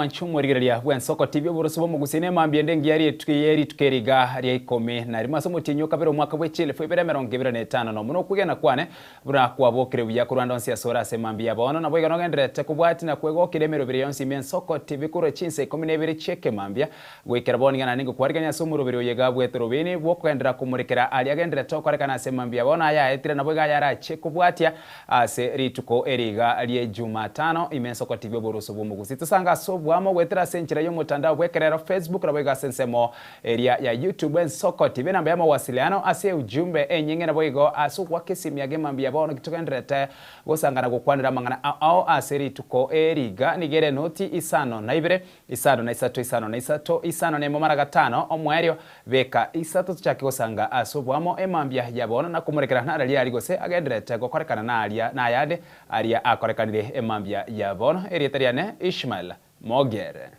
mwanchumu rigereria bwensoko TV burusubo mugusine mambiende ngiari tukeriga ria 10 na rimwe somo tinyo kabero mwaka bwechile fwe bere 25 no muno kugena kwane bura kwabokere buya kurwanda onsi asora se mambia bono na boiga nogendrete kubwati na kwego kiremero bire yonsi mensoko TV kuro chinse 12 cheke mambia gwekera boningana ningo kwariganya somuro bire yega bwe Etorobini bwokwendera kumurekera ali agendrete kwarekana se mambia bono aya etire na boiga yara cheke kubwatia ase rituko eriga rie Jumatano imensoko TV burusubo mugusite sanga sobwamo gwetera senchira yo mutandao bwekerera Facebook na boiga sensemo area ya YouTube ensoko TV namba ya mawasiliano ase ujumbe enyenge na boigo asu kwa kisimya gemambia bono kitugendrete gosangana gukwanira mangana ao aseri tuko eriga nigere noti isano na ibere isano na isato isano na isato isano na momara gatano omwerio beka isato tuchake gosanga asubwamo emambia ya bono na kumurekera na ali gose agendrete gokorekana na alia na yade alia akorekanire emambia ya bono erietariane Ishmael Mogere.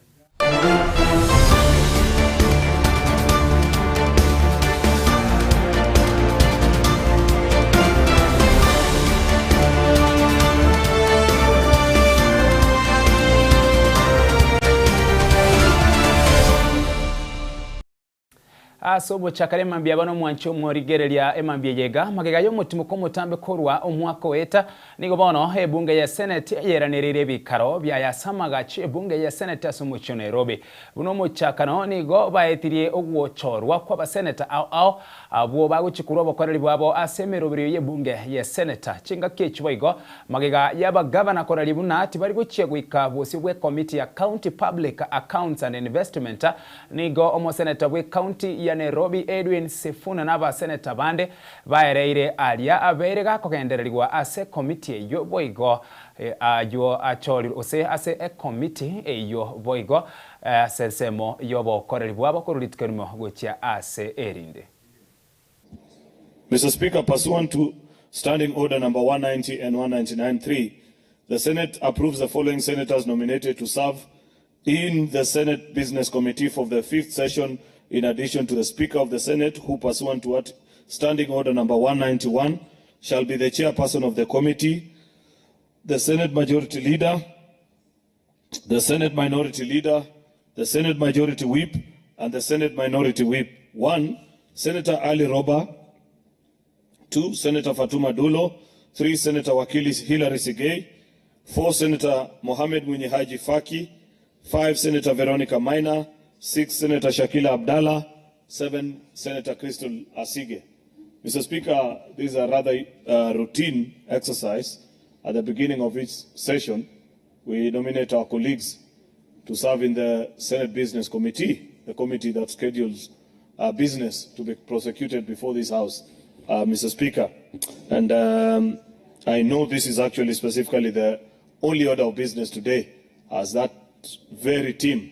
Asobo chakare mambia bano mwancho morigereria emambia yega magega yo mutima ko mutambe korwa omwako weta nigo bono ebunge ya Senate yeranirire bikaro bya yasamaga chi ebunge ya Senate asumucho Nairobi buno muchakano nigo baetirie ogwochorwa kwa ba senator ao abo baguchikurwa bakoreri bwabo asemero biri yebunge ya Senate chinga kechiboigo magega yaba governor korali bunati bari guchegwika bosi we committee ya County Public Accounts and Investment nigo omo senator we county ya Nairobi Edwin Sifuna na ba senator bande baereire alia aberega kogendererwa ase committee yo boigo ayo achori ose ase a committee yo boigo sensemo yobo koreri bwabo kurulitkerimo gochia ase erinde. Mr. Speaker, pursuant to Standing Order number 190 and 199.3, the Senate approves the following senators nominated to serve in the Senate Business Committee for the 5th session, in addition to the Speaker of the Senate, who pursuant to what Standing Order number 191 shall be the chairperson of the committee, the Senate Majority Leader, the Senate Minority Leader, the Senate Majority Whip, and the Senate Minority Whip. 1. Senator Ali Roba. 2. Senator Fatuma Dulo. 3. Senator Wakili Hilary Sigei. 4. Senator Mohamed Munyihaji Faki. 5. Senator Veronica Maina. 6. Senator Shakila Abdallah. 7. Senator Crystal Asige. Mr. Speaker, this is a rather routine exercise. At the beginning of each session, we nominate our colleagues to serve in the Senate Business Committee, the committee that schedules business to be prosecuted before this House, Mr. Speaker. And I know this is actually specifically the only order of business today, as that very team,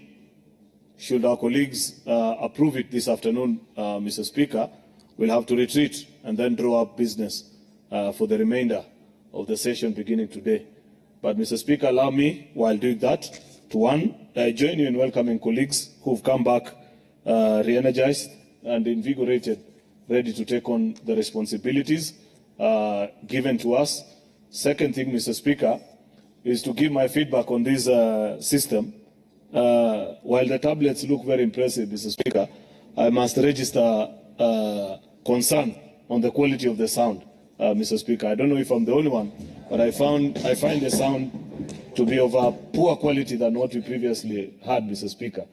should our colleagues approve it this afternoon, Mr. Speaker, we'll have to retreat and then draw up business for the remainder of the session beginning today. But Mr. Speaker, allow me, while doing that, to join you in welcoming colleagues who've come back re-energized and invigorated, ready to take on the responsibilities given to us. Second thing, Mr. Speaker, is to give my feedback on this system. While the tablets look very impressive, Mr. Speaker, I must register concern on the quality of the sound, Mr. Speaker. I don't know if I'm the only one, but I find the sound to be of a poor quality than what we previously had, Mr. Speaker.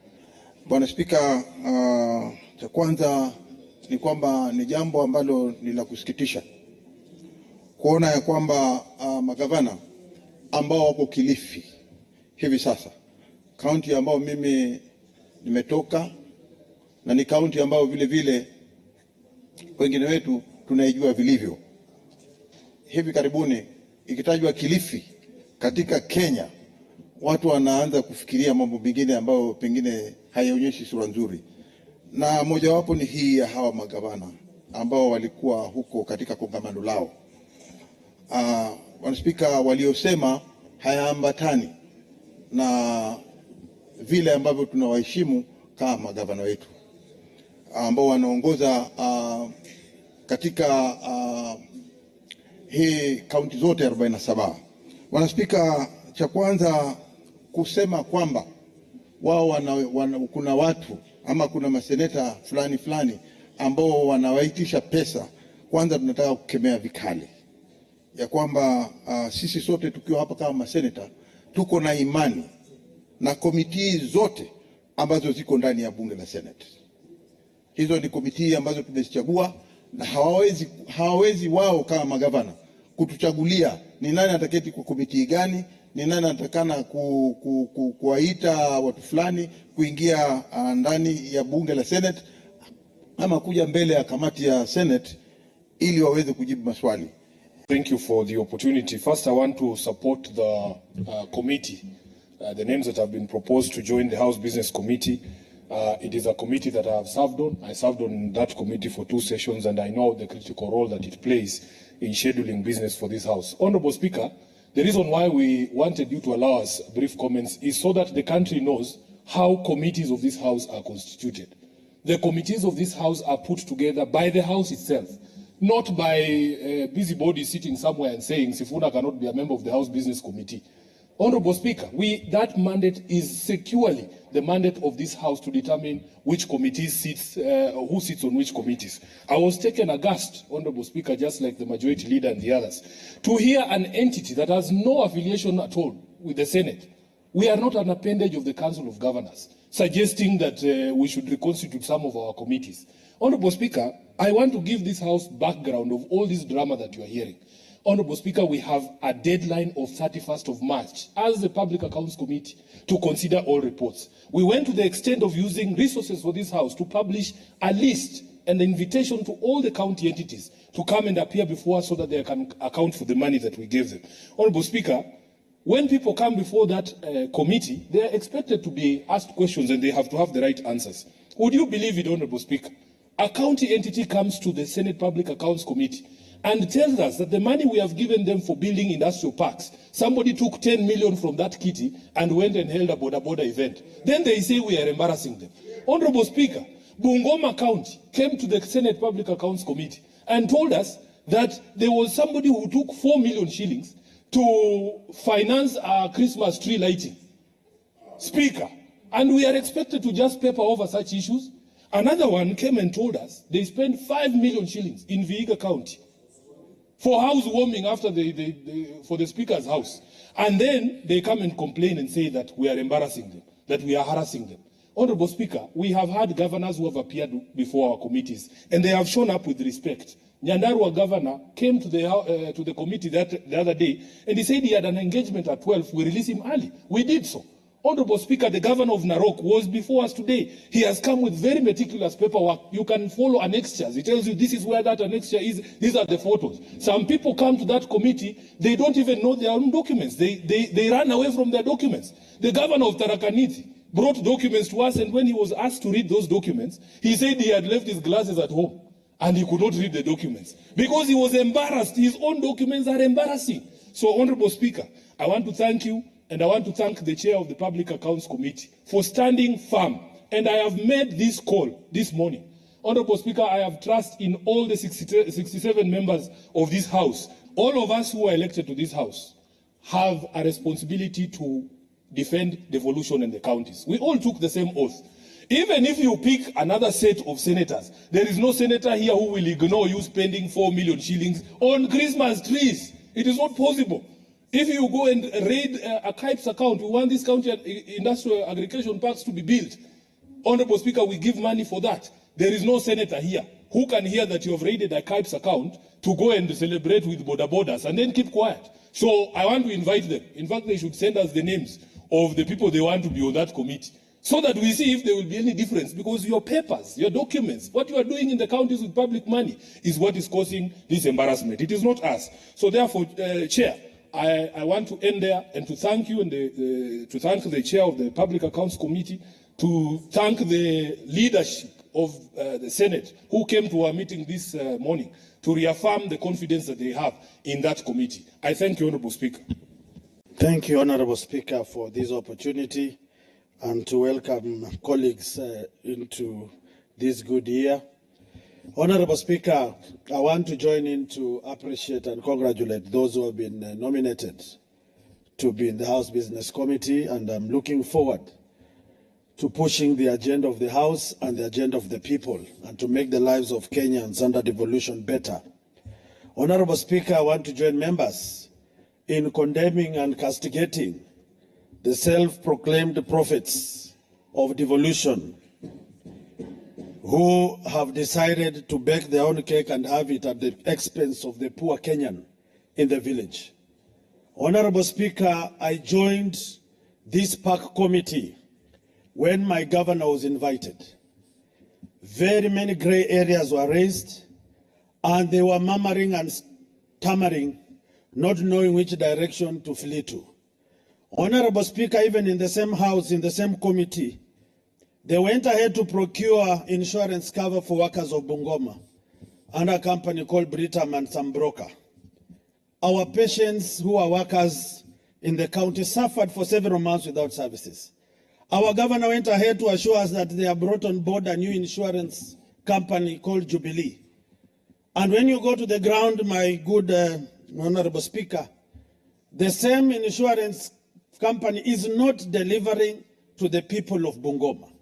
Bwana Speaker, cha kwanza ni kwamba ni jambo ambalo ni la kusikitisha kuona ya kwamba magavana ambao wako Kilifi hivi sasa, kaunti ambao mimi nimetoka na ni kaunti ambao vile vile wengine wetu tunaijua vilivyo. Hivi karibuni ikitajwa Kilifi katika Kenya, watu wanaanza kufikiria mambo mengine ambayo pengine hayaonyeshi sura nzuri, na mojawapo ni hii ya hawa magavana ambao walikuwa huko katika kongamano lao. Bwana Spika, waliosema hayaambatani na vile ambavyo tunawaheshimu kama magavana wetu ambao wanaongoza katika hii kaunti zote 47. Bwana Spika, cha kwanza kusema kwamba wao kuna watu ama kuna maseneta fulani ambao wanawaitisha pesa. Kwanza tunataka kukemea vikali ya kwamba sisi sote tukiwa hapa kama maseneta tuko na imani na komiti zote ambazo ziko ndani ya bunge la Senate. Hizo ni komiti ambazo tumezichagua, na hawawezi wao kama magavana kutuchagulia ni nani ataketi kwa komiti gani, ni nani atakana kuwaita watu fulani kuingia ndani ya bunge la Senate ama kuja mbele ya kamati ya Senate ili waweze kujibu maswali. Thank you for the opportunity. First, I want to support the committee, the names that have been proposed to join the House Business Committee. It is a committee that I have served on. I served on that committee for 2 sessions, and I know the critical role that it plays in scheduling business for this House. Honorable Speaker, the reason why we wanted you to allow us brief comments is so that the country knows how committees of this House are constituted. The committees of this House are put together by the House itself, not by busybodies sitting somewhere and saying Sifuna cannot be a member of the House Business Committee. Honorable Speaker, that mandate is securely the mandate of this House to determine which committees sits, who sits on which committees. I was taken aghast, Honorable Speaker, just like the majority leader and the others, to hear an entity that has no affiliation at all with the Senate. We are not an appendage of the Council of Governors, suggesting that we should reconstitute some of our committees. Honorable Speaker, I want to give this House background of all this drama that you are hearing. Honorable Speaker, we have a deadline of 31st of March as the Public Accounts Committee to consider all reports. We went to the extent of using resources for this House to publish a list and an invitation to all the county entities to come and appear before us so that they can account for the money that we gave them. Honorable Speaker, when people come before that committee, they are expected to be asked questions and they have to have the right answers. Would you believe it, Honorable Speaker? A county entity comes to the Senate Public Accounts Committee and tells us that the money we have given them for building industrial parks, somebody took 10 million from that kitty and went and held a border event. Then they say we are embarrassing them. Honorable Speaker, Bungoma County came to the Senate Public Accounts Committee and told us that there was somebody who took 4 million shillings to finance our Christmas tree lighting. Speaker, and we are expected to just paper over such issues. Another one came and told us they spent 5 million shillings in Vihiga County for house warming after for the Speaker's house. And then they come and complain and say that we are embarrassing them, that we are harassing them. Honorable Speaker, we have had governors who have appeared before our committees, and they have shown up with respect. Nyandarua governor came to the committee the other day, and he said he had an engagement at 12. We released him early. We did so. Honorable Speaker, the governor of Narok was before us today. He has come with very meticulous paperwork. You can follow annexures. He tells you this is where that annexure is. These are the photos. Some people come to that committee, they don't even know their own documents. They run away from their documents. The governor of Tarakaniti brought documents to us, and when he was asked to read those documents, he said he had left his glasses at home and he could not read the documents because he was embarrassed. His own documents are embarrassing. So, Honorable Speaker, I want to thank you. And I want to thank the chair of the Public Accounts Committee for standing firm. And I have made this call this morning. Honorable Speaker, I have trust in all the 67 members of this House. All of us who are elected to this House have a responsibility to defend devolution in the counties. We all took the same oath. Even if you pick another set of senators, there is no senator here who will ignore you spending 4 million shillings on Christmas trees. It is not possible. If you go and raid a KIPES account, we want this county industrial aggregation parks to be built. Honorable Speaker, we give money for that. There is no senator here who can hear that you have raided a KIPES account to go and celebrate with borders and then keep quiet. So I want to invite them. In fact, they should send us the names of the people they want to be on that committee so that we see if there will be any difference, because your papers, your documents, what you are doing in the counties with public money is what is causing this embarrassment. It is not us. So therefore, Chair, I want to end there and to thank you and to thank the chair of the Public Accounts Committee, to thank the leadership of the Senate who came to our meeting this morning to reaffirm the confidence that they have in that committee. I thank you, Honorable Speaker. Thank you, Honorable Speaker, for this opportunity and to welcome colleagues into this good year. Honorable Speaker, I want to join in to appreciate and congratulate those who have been nominated to be in the House Business Committee, and I'm looking forward to pushing the agenda of the House and the agenda of the people, and to make the lives of Kenyans under devolution better. Honorable Speaker, I want to join members in condemning and castigating the self-proclaimed prophets of devolution who have decided to bake their own cake and have it at the expense of the poor Kenyan in the village. Honorable Speaker, I joined this park committee when my governor was invited. Very many gray areas were raised, and they were murmuring and stammering, not knowing which direction to flee to. Honorable Speaker, even in the same house, in the same committee, they went ahead to procure insurance cover for workers of Bungoma under a company called Britam and some broker. Our patients who are workers in the county suffered for several months without services. Our governor went ahead to assure us that they have brought on board a new insurance company called Jubilee. And when you go to the ground, my good Honorable Speaker, the same insurance company is not delivering to the people of Bungoma.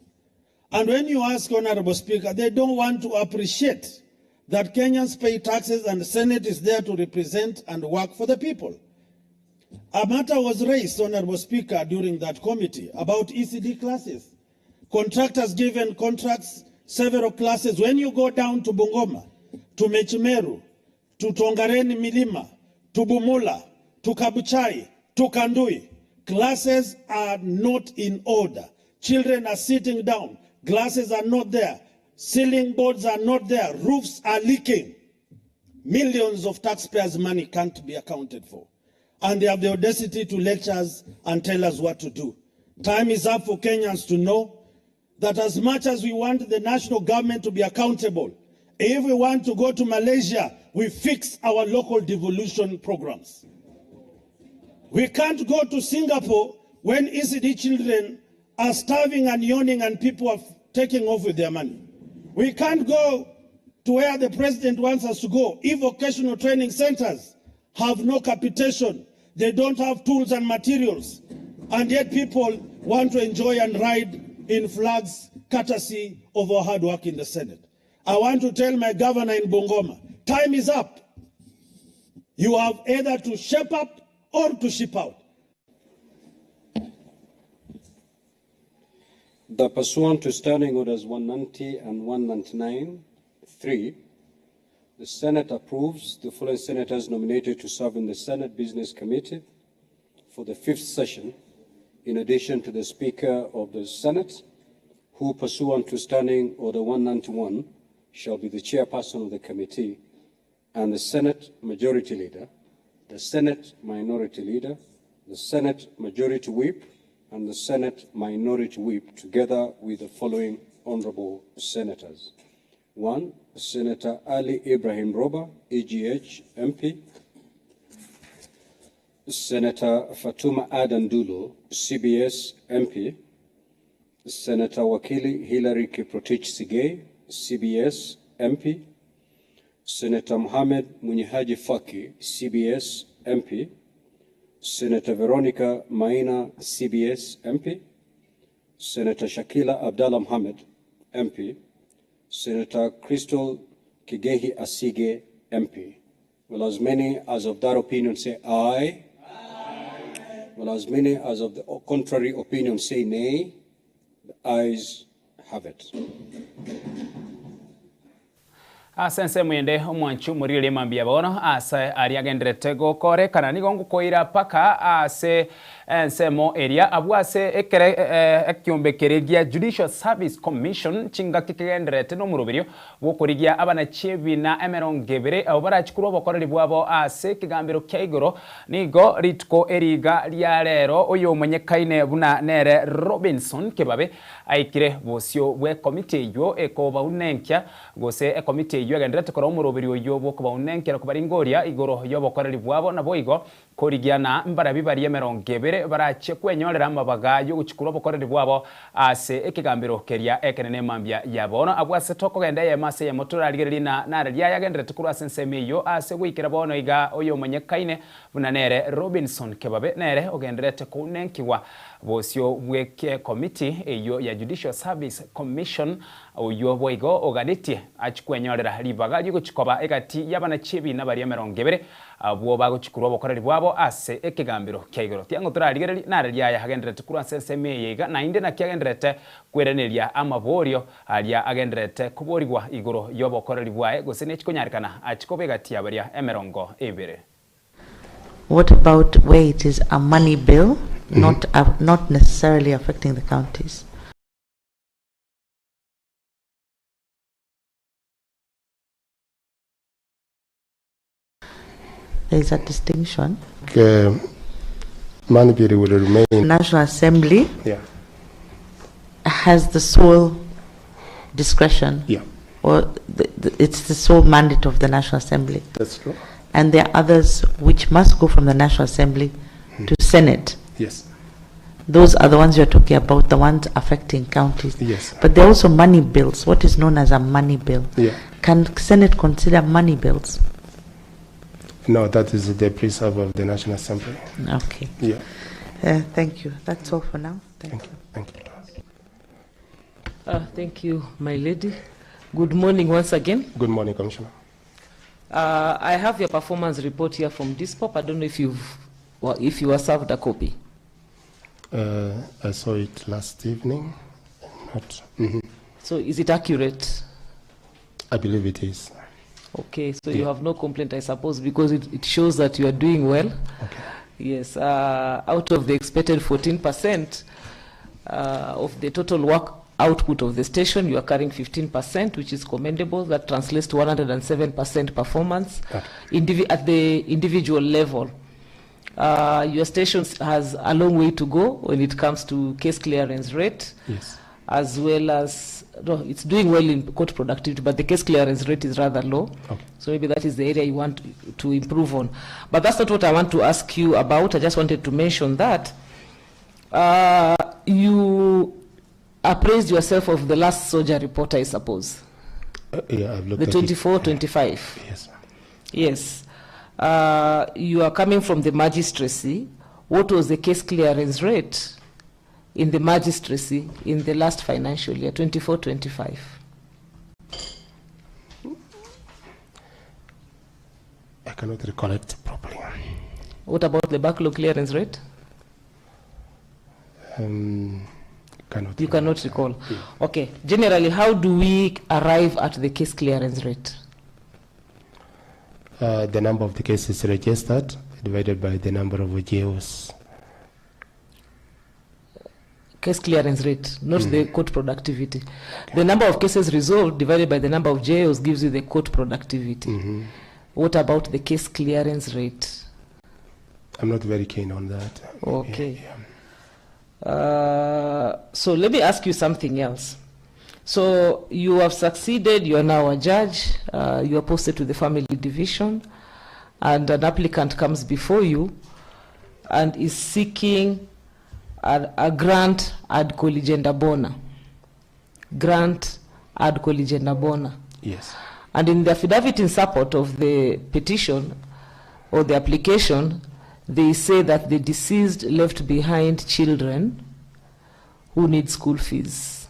And when you ask, Honorable Speaker, they don't want to appreciate that Kenyans pay taxes and the Senate is there to represent and work for the people. A matter was raised, Honorable Speaker, during that committee about ECD classes. Contractors given contracts, several classes. When you go down to Bungoma, to Mechimeru, to Tongareni Milima, to Bumula, to Kabuchai, to Kandui, classes are not in order. Children are sitting down. Glasses are not there. Ceiling boards are not there. Roofs are leaking. Millions of taxpayers' money can't be accounted for. And they have the audacity to lecture us and tell us what to do. Time is up for Kenyans to know that as much as we want the national government to be accountable, if we want to go to Malaysia, we fix our local devolution programs. We can't go to Singapore when ECD children are starving and yawning and people are taking off with their money. We can't go to where the president wants us to go if vocational training centers have no capitation. They don't have tools and materials. And yet people want to enjoy and ride in flags courtesy of our hard work in the Senate. I want to tell my governor in Bungoma, time is up. You have either to shape up or to ship out. The pursuant to Standing Orders 190 and 199.3, the Senate approves the following senators nominated to serve in the Senate Business Committee for the 5th session, in addition to the Speaker of the Senate, who pursuant to Standing Order 191 shall be the chairperson of the committee, and the Senate Majority Leader, the Senate Minority Leader, the Senate Majority Whip, and the Senate Minority Whip, together with the following honorable senators. 1. Senator Ali Ibrahim Roba, EGH MP. Senator Fatuma Adan Dulo, CBS MP. Senator Wakili Hilary Kiprotich Sigei, CBS MP. Senator Mohamed Munyihaji Faki, CBS MP. Senator Veronica Maina, CBS MP. Senator Shakila Abdallah Mohamed, MP. Senator Crystal Kigehi Asige, MP. Will as many as of that opinion say aye? Aye. Will as many as of the contrary opinion say nay? The ayes have it. Asense mwende omwanchu murile mambia bono asa ariagendrete gokore kana nigongo koira paka ase ensemo area abwase ekere ekyombe keregia Judicial Service Commission chinga kigendrete no murubirio gokorigia abana chebina emerongebere abara chikuru bokoreri bwabo ase kigambiro kyaigoro nigo ritko eriga lya rero oyo munyekaine buna nere Robinson kebabe aikire bosio bwe committee yo ekoba unenkya gose committee yo agendrete kora umurubirio yo bokuba unenkera kubaringoria igoro yo bokoreri bwabo nabo igo korigiana mbara bibari emerongebere barache kwenyorera amabaga yo guchikura bokoreri bwabo ase ekigambiro keria ekenene mambia yabono abwase toko genda yemase yemoturarigeri na naria yagendrete kura senseme yo ase gwikira bono iga oyo munyekaine bunanere Robinson kebabe nere ogendrete kunenkiwa bosio bweke committee eyo ya Judicial Service Commission uyo boigo ogadetie achikwenyorera libaga yugochikoba egati yabana chibi nabari 20 abo bagochikurwa bokoreri bwabo ase ekigambiro kyaigoro tiango turarigereri narariya hagenderete kurwa senseme yega na inde na kyagenderete kwereneria amaborio aria agenderete kuborigwa igoro yobokoreri bwae gosene chikonyarikana achikobegati yabari 20. What about where it is a money bill, not necessarily affecting the counties? There is a distinction. Money bill will remain. National Assembly Yeah. has the sole discretion. Yeah. Or it's the sole mandate of the National Assembly. That's true. And there are others which must go from the National Assembly to Senate. Yes. Those are the ones you're talking about, the ones affecting counties. Yes. But there are also money bills, what is known as a money bill. Yeah. Can Senate consider money bills? No, that is the preserve of the National Assembly. Okay. Yeah. Thank you. That's all for now. Thank you. Thank you. Thank you, my lady. Good morning once again. Good morning, Commissioner. I have your performance report here from DISPOP. I don't know if you were served a copy. I saw it last evening. So is it accurate? I believe it is. Okay, so you have no complaint, I suppose, because it shows that you are doing well. Okay. Yes, out of the expected 14% of the total work output of the station, you are carrying 15%, which is commendable. That translates to 107% performance at the individual level. Your station has a long way to go when it comes to case clearance rate. Yes. As well as, no, it's doing well in court productivity, but the case clearance rate is rather low. Okay. So maybe that is the area you want to improve on. But that's not what I want to ask you about. I just wanted to mention that you appraised yourself of the last soldier report, I suppose. Yeah, I've looked the at 24-25. Yes. Yes. You are coming from the magistracy. What was the case clearance rate in the magistracy in the last financial year, 24-25? I cannot recollect properly. What about the backlog clearance rate? You cannot recall. Yeah. Okay. Generally, how do we arrive at the case clearance rate? The number of the cases registered divided by the number of GOs. Case clearance rate, not the court productivity. Okay. The number of cases resolved divided by the number of JOs gives you the court productivity. What about the case clearance rate? I'm not very keen on that. Okay. So let me ask you something else. So you have succeeded, you are now a judge, you are posted to the family division, and an applicant comes before you and is seeking a grant ad colligenda bona. Grant ad colligenda bona. Yes. And in the affidavit in support of the petition or the application, they say that the deceased left behind children who need school fees.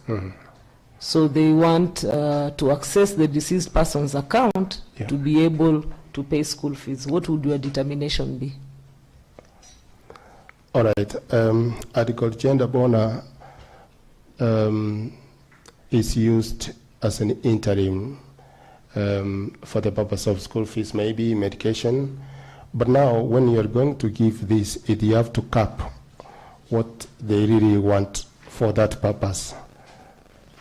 So they want to access the deceased person's account to be able to pay school fees. What would your determination be? All right. Article Gender Bona is used as an interim for the purpose of school fees, maybe medication. But now, when you're going to give this, you have to cap what they really want for that purpose.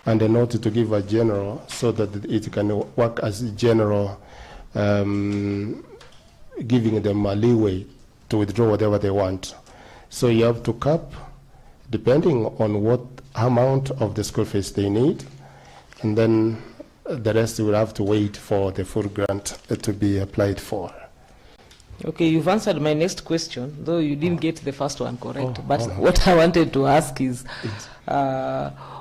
And in order to give a general, so that it can work as a general, giving them a leeway to withdraw whatever they want. So you have to cap, depending on what amount of the school fees they need, and then the rest will have to wait for the full grant to be applied for. Okay, you've answered my next question, though you didn't get the first one correct. What I wanted to ask is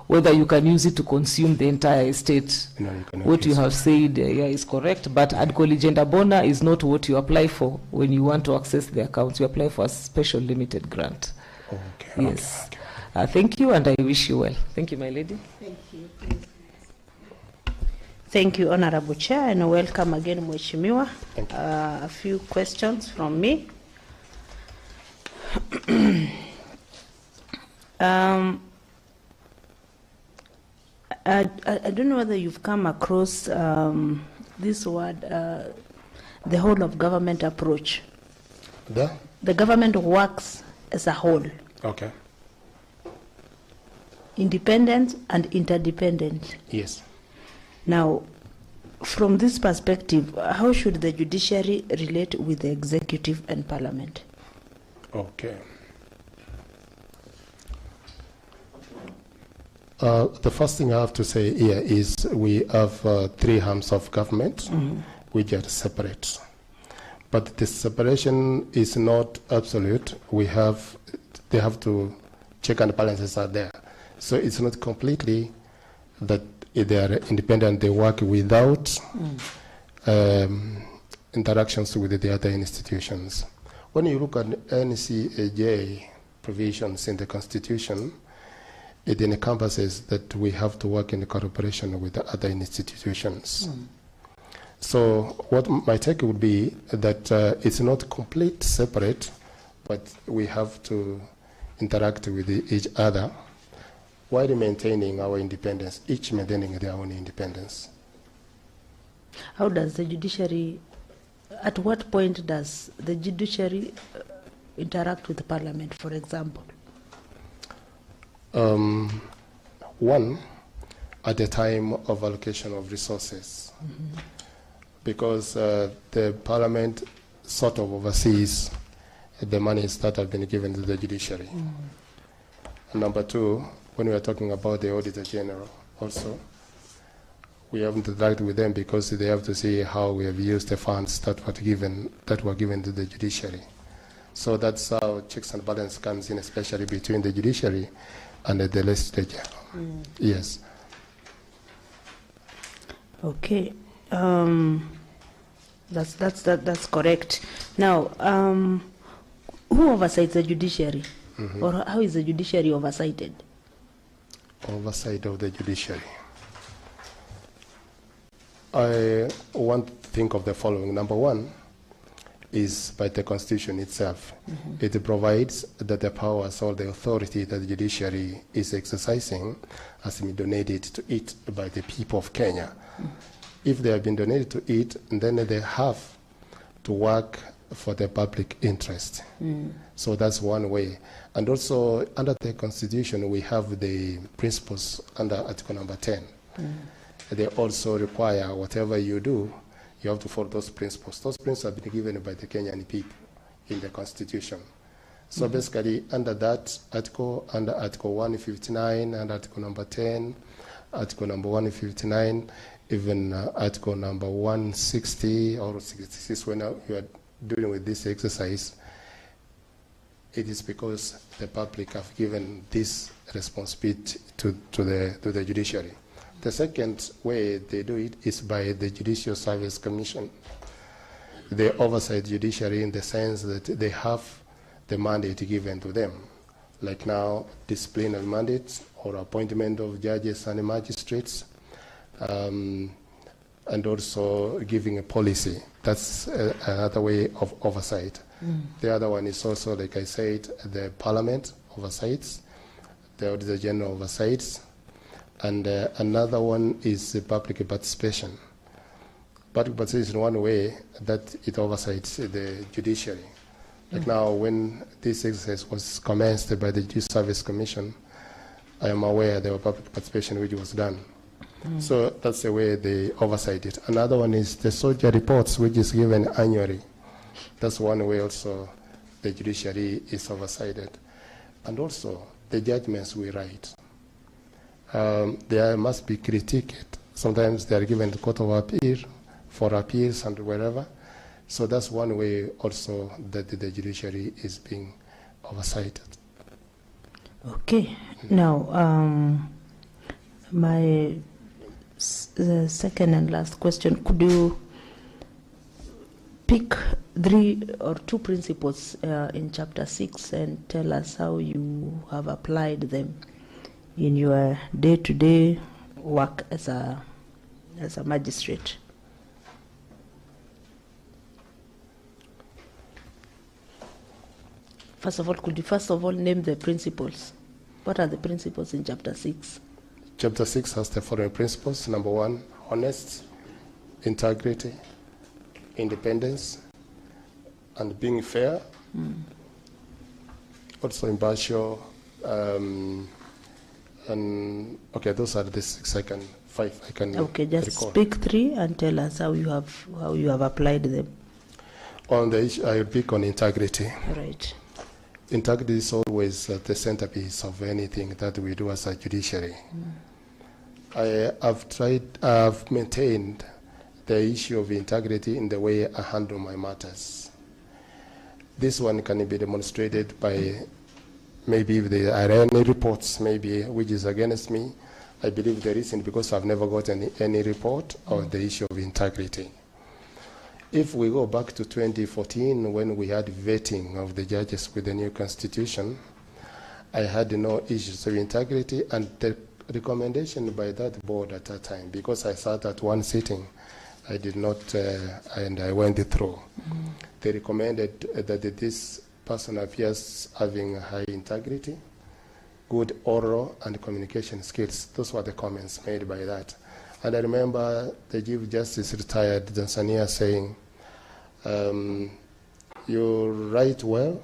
whether you can use it to consume the entire estate. No, you cannot. What you have said is correct, but ad colligenda bona is not what you apply for when you want to access the accounts. You apply for a special limited grant. Okay. Yes. Thank you, and I wish you well. Thank you, my lady. Thank you. Thank you, Honorable Chair, and welcome again, Mheshimiwa. A few questions from me. I don't know whether you've come across this word, the whole of government approach. The government works as a whole. Okay. Independent and interdependent. Yes. Now, from this perspective, how should the judiciary relate with the executive and parliament? Okay. The first thing I have to say here is we have three arms of government which are separate. But the separation is not absolute. They have to check and balances are there. So it's not completely that they are independent, they work without interactions with the other institutions. When you look at NCAJ provisions in the Constitution, it encompasses that we have to work in cooperation with the other institutions. So what my take would be that it's not complete separate, but we have to interact with each other while maintaining our independence, each maintaining their own independence. How does the judiciary, at what point does the judiciary interact with the parliament, for example? One, at the time of allocation of resources, because the parliament sort of oversees the monies that have been given to the judiciary. And number two, when we are talking about the Auditor General also, we haven't interacted with them because they have to see how we have used the funds that were given to the judiciary. So that's how checks and balance comes in, especially between the judiciary and the legislature. Yes. Okay, that's correct. Now, who oversights the judiciary, or how is the judiciary oversighted? Oversight of the judiciary. I want to think of the following. Number one is by the Constitution itself. It provides that the powers or the authority that the judiciary is exercising has been donated to it by the people of Kenya. If they have been donated to it, then they have to work for the public interest. So that's one way. And also, under the Constitution, we have the principles under Article number 10. They also require whatever you do, you have to follow those principles. Those principles have been given by the Kenyan people in the Constitution. So basically, under that article, under Article 159, and Article number 10, Article number 159, even Article number 160 or 66, when you are dealing with this exercise, it is because the public have given this responsibility to the judiciary. The second way they do it is by the Judicial Service Commission. They oversight judiciary in the sense that they have the mandate given to them, like now disciplinary mandates or appointment of judges and magistrates, and also giving a policy. That's another way of oversight. The other one is also, like I said, the Parliament oversights, the Auditor General oversights, and another one is the public participation. Public participation is one way that it oversights the judiciary. Like now, when this exercise was commenced by the Judicial Service Commission, I am aware there was public participation which was done. So that's the way they oversight it. Another one is the soldier reports, which is given annually. That's one way also the judiciary is oversighted. And also the judgments we write. They must be critiqued. Sometimes they are given the Court of Appeal for appeals and wherever. So that's one way also that the judiciary is being oversighted. Okay. Now, my second and last question, could you pick 3 or 2 principles in chapter 6 and tell us how you have applied them in your day-to-day work as a magistrate. First of all, could you name the principles? What are the principles in chapter 6? Chapter 6 has the following principles. Number 1, honest, integrity, independence, and being fair. Also impartial, and okay, those are the 6 I can okay, just recall. Speak 3 and tell us how you have applied them. On the issue, I will pick on integrity. Right. Integrity is always the centerpiece of anything that we do as a judiciary. I've maintained the issue of integrity in the way I handle my matters. This one can be demonstrated by maybe if there are any reports maybe which is against me. I believe there isn't, because I've never gotten any report on the issue of integrity. If we go back to 2014, when we had vetting of the judges with the new constitution, I had no issues of integrity, and the recommendation by that board at that time, because I sat at one sitting, I did not, and I went through. They recommended that this person appears having high integrity, good oral and communication skills. Those were the comments made by that. And I remember the Chief Justice retired, Tanzania, saying, you write well,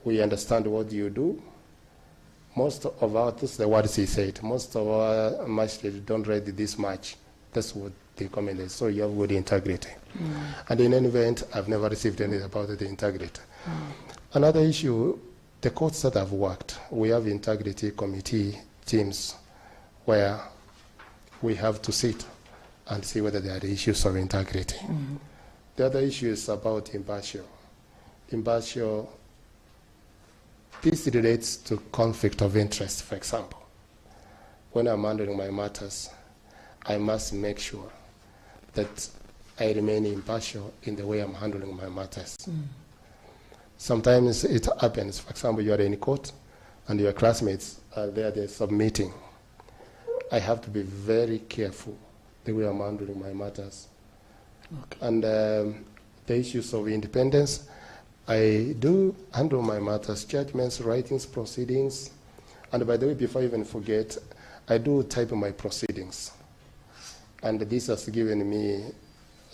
we understand what you do. Most of our, this is the words he said, most of our magistrates don't read this much. That's what they commented. So you have good integrity. And in any event, I've never received anything about the integrity. Another issue, the courts that I've worked, we have integrity committee teams where we have to sit and see whether there are issues of integrity. The other issue is about impartial. Impartial, this relates to conflict of interest, for example. When I'm handling my matters, I must make sure that I remain impartial in the way I'm handling my matters. Sometimes it happens, for example, you are in court and your classmates are there, they're submitting. I have to be very careful the way I'm handling my matters. Okay. And the issues of independence, I do handle my matters, judgments, writings, proceedings. And by the way, before I even forget, I do type my proceedings. And this has given me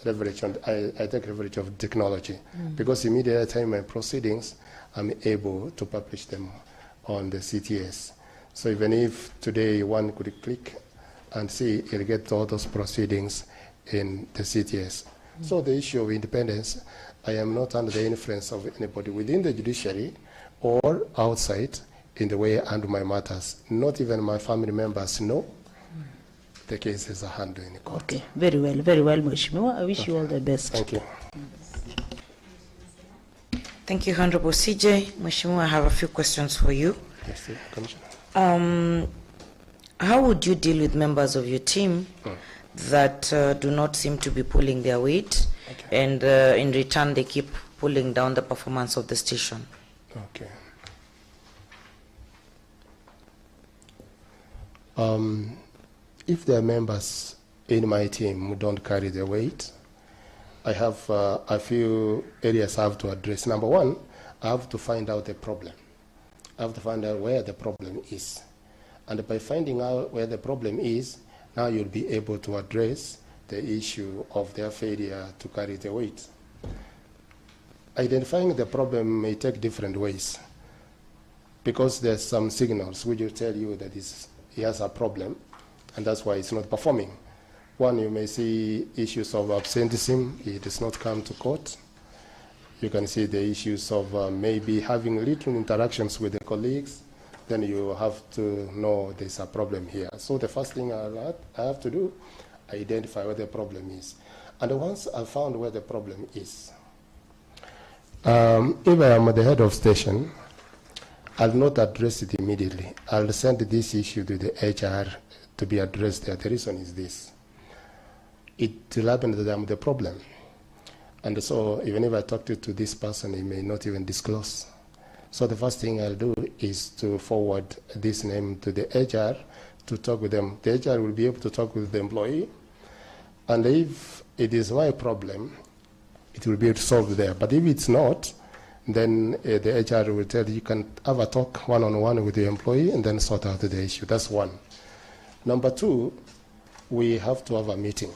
leverage on, I take leverage of technology, because immediately I type my proceedings, I'm able to publish them on the CTS. So even if today one could click and see, you'll get all those proceedings in the CTS. So the issue of independence, I am not under the influence of anybody within the judiciary or outside in the way I handle my matters. Not even my family members know the cases are handled in the court. Okay, very well, Mheshimiwa. I wish you all the best. Thank you. Thank you, Honorable CJ. Mheshimiwa, I have a few questions for you. Yes, Commissioner. How would you deal with members of your team that do not seem to be pulling their weight, and in return they keep pulling down the performance of the station? Okay. If there are members in my team who don't carry the weight, I have a few areas I have to address. Number one, I have to find out the problem. I have to find out where the problem is. And by finding out where the problem is, now you'll be able to address the issue of their failure to carry the weight. Identifying the problem may take different ways, because there's some signals which will tell you that he has a problem, and that's why it's not performing. One, you may see issues of absenteeism, he does not come to court. You can see the issues of maybe having little interactions with the colleagues. Then you have to know there's a problem here. So the first thing I have to do, identify where the problem is. And once I've found where the problem is, if I am the head of station, I'll not address it immediately. I'll send this issue to the HR to be addressed there. The reason is this. It will happen that I'm the problem. And so even if I talk to this person, he may not even disclose. So the first thing I'll do is to forward this name to the HR to talk with them. The HR will be able to talk with the employee. And if it is my problem, it will be able to solve there. But if it's not, then the HR will tell you can have a talk one-on-one with the employee and then sort out the issue. That's one. Number two, we have to have a meeting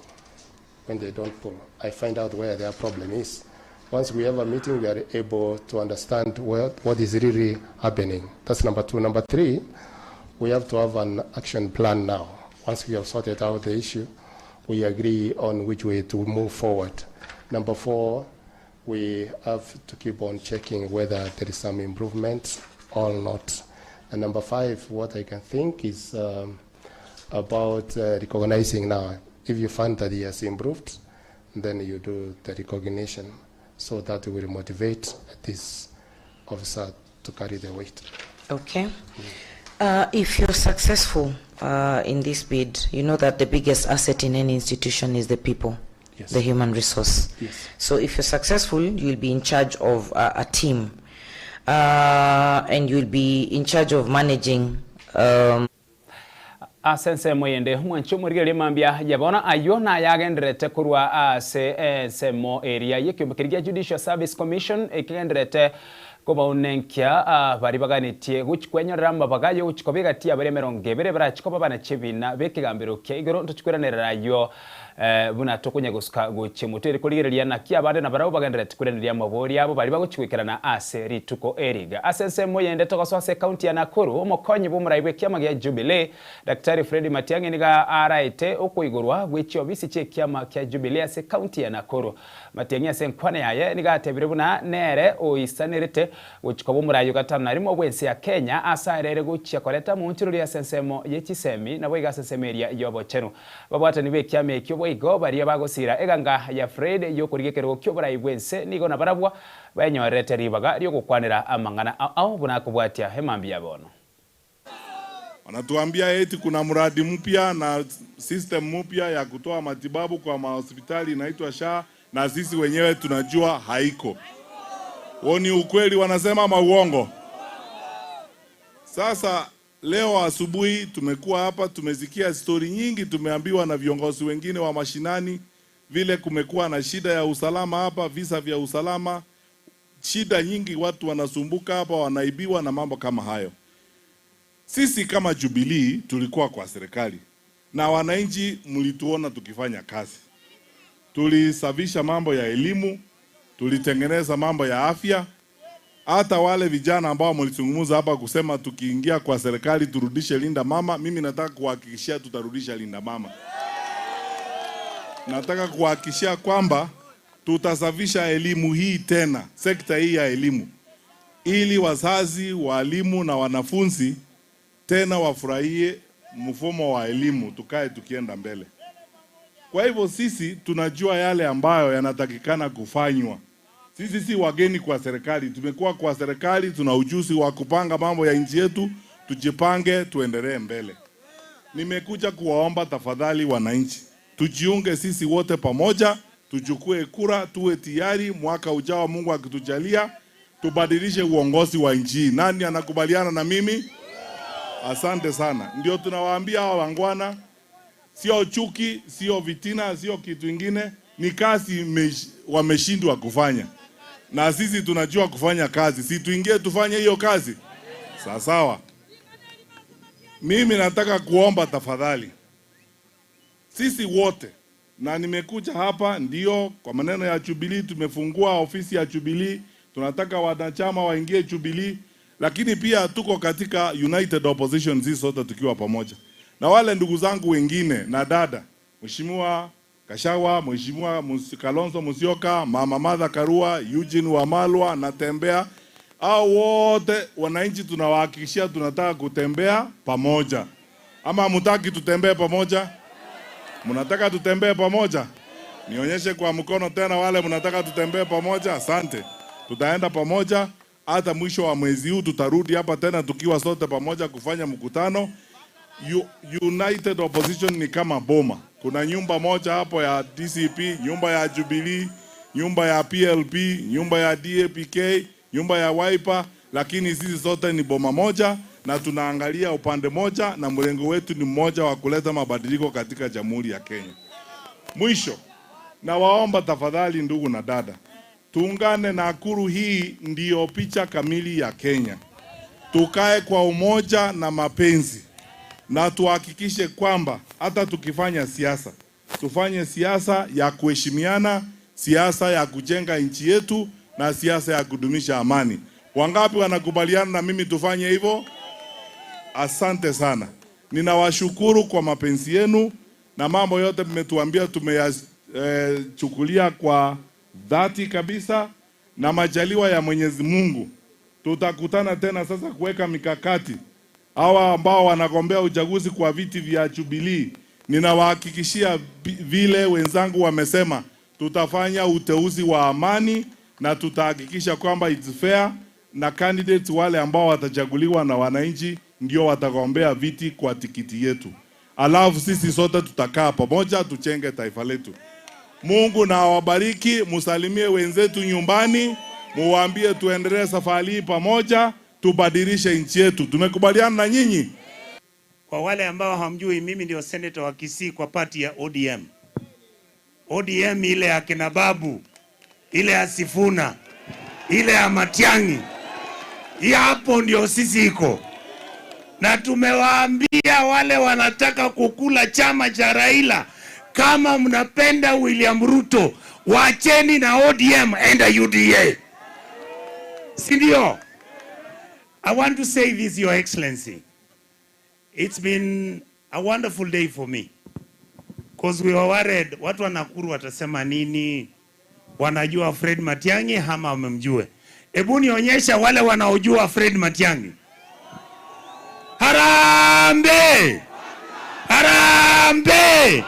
when they don't pull. I find out where their problem is. Once we have a meeting, we are able to understand what is really happening. That's number two. Number three, we have to have an action plan now. Once we have sorted out the issue, we agree on which way to move forward. Number four, we have to keep on checking whether there is some improvement or not. And number five, what I can think is about recognizing now. If you find that he has improved, then you do the recognition so that will motivate this officer to carry the weight. Okay. If you're successful in this bid, you know that the biggest asset in any institution is the people, yes, the human resource. Yes. So if you're successful, you'll be in charge of a team, and you'll be in charge of managing asense moyende mwancho murigere mambia yabona ayona yagendrete kurwa ase semo area yekyomukirigia Judicial Service Commission ekigendrete kuba unenkia bari baganitie guchikwenyorera mabagayo guchikobigatia bare 20 barachikoba bana chebina bekigambiro kya igoro ntuchikweranera yo buna tokunya gusuka guchimuteri kurigereria na kia bade na barabo bagendrete kureneria mabori abo bari baguchikwikirana ase rituko eriga asense moyende tokaso ase county ya Nakuru omukonyi bumuraibwe kiama gya Jubilee Daktari Fred Matiang'i niga araite okuigurwa gwichi obisi che kiama kya Jubilee ase county ya Nakuru. Matiang'i ase nkwane yaye niga atebire buna nere oisanirite guchikobo murayo gatano narimo bwense ya Kenya asarere guchia koleta mu ntiruri ya sensemo yechisemi nabo iga sensemeria yobochenu babwatani be kiama ekyo boigo bari bagosira eganga ya Fred yokurigekero kyo burayi bwense nigo na barabwa banyorete ribaga ryo gukwanira amangana au bunakubwatia hemambi yabono. Wanatuambia eti kuna mradi mpya na system mpya ya kutoa matibabu kwa mahospitali inaitwa SHA na sisi wenyewe tunajua haiko. Woni ukweli wanasema ama uongo? Sasa leo asubuhi tumekuwa hapa tumesikia story nyingi, tumeambiwa na viongozi wengine wa mashinani vile kumekuwa na shida ya usalama hapa, visa vya usalama, shida nyingi, watu wanasumbuka hapa, wanaibiwa na mambo kama hayo. Sisi kama Jubilee tulikuwa kwa serikali na wananchi mlituona tukifanya kazi. Tulisafisha mambo ya elimu, tulitengeneza mambo ya afya. Hata wale vijana ambao mlizungumza hapa kusema tukiingia kwa serikali turudishe Linda Mama, mimi nataka kuhakikishia tutarudisha Linda Mama. Nataka kuhakikishia kwamba tutasafisha elimu hii tena, sekta hii ya elimu, ili wazazi, walimu na wanafunzi tena wafurahie mfumo wa elimu, tukae tukienda mbele. Kwa hivyo sisi tunajua yale ambayo yanatakikana kufanywa. Sisi si wageni kwa serikali, tumekuwa kwa serikali, tuna ujuzi wa kupanga mambo ya nchi yetu, tujipange tuendelee mbele. Nimekuja kuwaomba tafadhali wananchi, tujiunge sisi wote pamoja, tuchukue kura, tuwe tayari mwaka ujao Mungu akitujalia, tubadilishe uongozi wa nchi. Nani anakubaliana na mimi? Asante sana. Ndio tunawaambia hawa wangwana, sio chuki, sio vitina, sio kitu kingine, ni kazi wameshindwa kufanya. Na sisi tunajua kufanya kazi, si tuingie tufanye hiyo kazi. Sawa. Mimi nataka kuomba tafadhali, sisi wote, na nimekuja hapa ndio kwa maneno ya Jubilee, tumefungua ofisi ya Jubilee, tunataka wanachama waingie Jubilee, lakini pia tuko katika United Opposition sisi sote tukiwa pamoja. Na wale ndugu zangu wengine na dada, Mheshimiwa Kashawa, Mheshimiwa Kalonzo Musyoka, Mama Martha Karua, Eugene Wamalwa na Tembea, au wote wananchi tunawahakikishia tunataka kutembea pamoja. Ama hamtaki tutembee pamoja? Mnataka tutembee pamoja? Nionyeshe kwa mkono tena wale mnataka tutembee pamoja. Asante. Tutaenda pamoja hata mwisho wa mwezi huu, tutarudi hapa tena tukiwa sote pamoja kufanya mkutano. United Opposition ni kama boma. Kuna nyumba moja hapo ya DCP, nyumba ya Jubilee, nyumba ya PLP, nyumba ya DAPK, nyumba ya Wiper, lakini sisi zote ni boma moja na tunaangalia upande moja na mlengo wetu ni mmoja wa kuleta mabadiliko katika Jamhuri ya Kenya. Mwisho, na waomba tafadhali ndugu na dada, tuungane. Nakuru hii ndiyo picha kamili ya Kenya. Tukae kwa umoja na mapenzi na tuhakikishe kwamba hata tukifanya siasa, tufanye siasa ya kuheshimiana, siasa ya kujenga nchi yetu na siasa ya kudumisha amani. Wangapi wanakubaliana na mimi tufanye hivyo? Asante sana. Ninawashukuru kwa mapenzi yenu na mambo yote mmetuambia tumeyachukulia kwa dhati kabisa, na majaliwa ya Mwenyezi Mungu tutakutana tena sasa kuweka mikakati. Hawa ambao wanagombea uchaguzi kwa viti vya Jubilee, ninawahakikishia vile wenzangu wamesema, tutafanya uteuzi wa amani na tutahakikisha kwamba it's fair, na candidates wale ambao watachaguliwa na wananchi ndio watagombea viti kwa tikiti yetu. Alafu sisi sote tutakaa pamoja tuchenge taifa letu. Mungu na awabariki, musalimie wenzetu nyumbani, muwaambie tuendelee safari hii pamoja, tubadilishe nchi yetu. Tumekubaliana na nyinyi? Kwa wale ambao hamjui, mimi ndio senator wa Kisii kwa party ya ODM. ODM ile ya kina Babu, ile ya Sifuna, ile ya Matiang'i. Hapo ndio sisi iko. Na tumewaambia wale wanataka kukula chama cha Raila, kama mnapenda William Ruto, wacheni na ODM, enda UDA. Sindio? I want to say this, Your Excellency. It's been a wonderful day for me. Because we were worried, watu wa Nakuru watasema nini? Wanajua Fred Matiang'i ama wamemjue? Hebu nionyesha wale wanaojua Fred Matiang'i. Harambe! Harambe!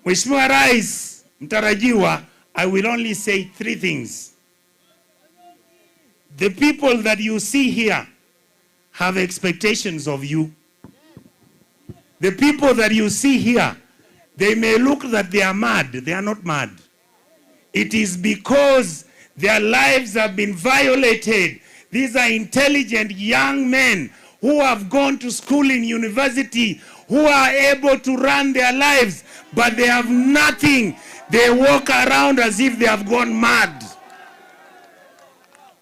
Mheshimiwa Rais mtarajiwa, I will only say 3 things. The people that you see here have expectations of you. The people that you see here, they may look that they are mad. They are not mad. It is because their lives have been violated. These are intelligent young men who have gone to school in university, who are able to run their lives, but they have nothing. They walk around as if they have gone mad.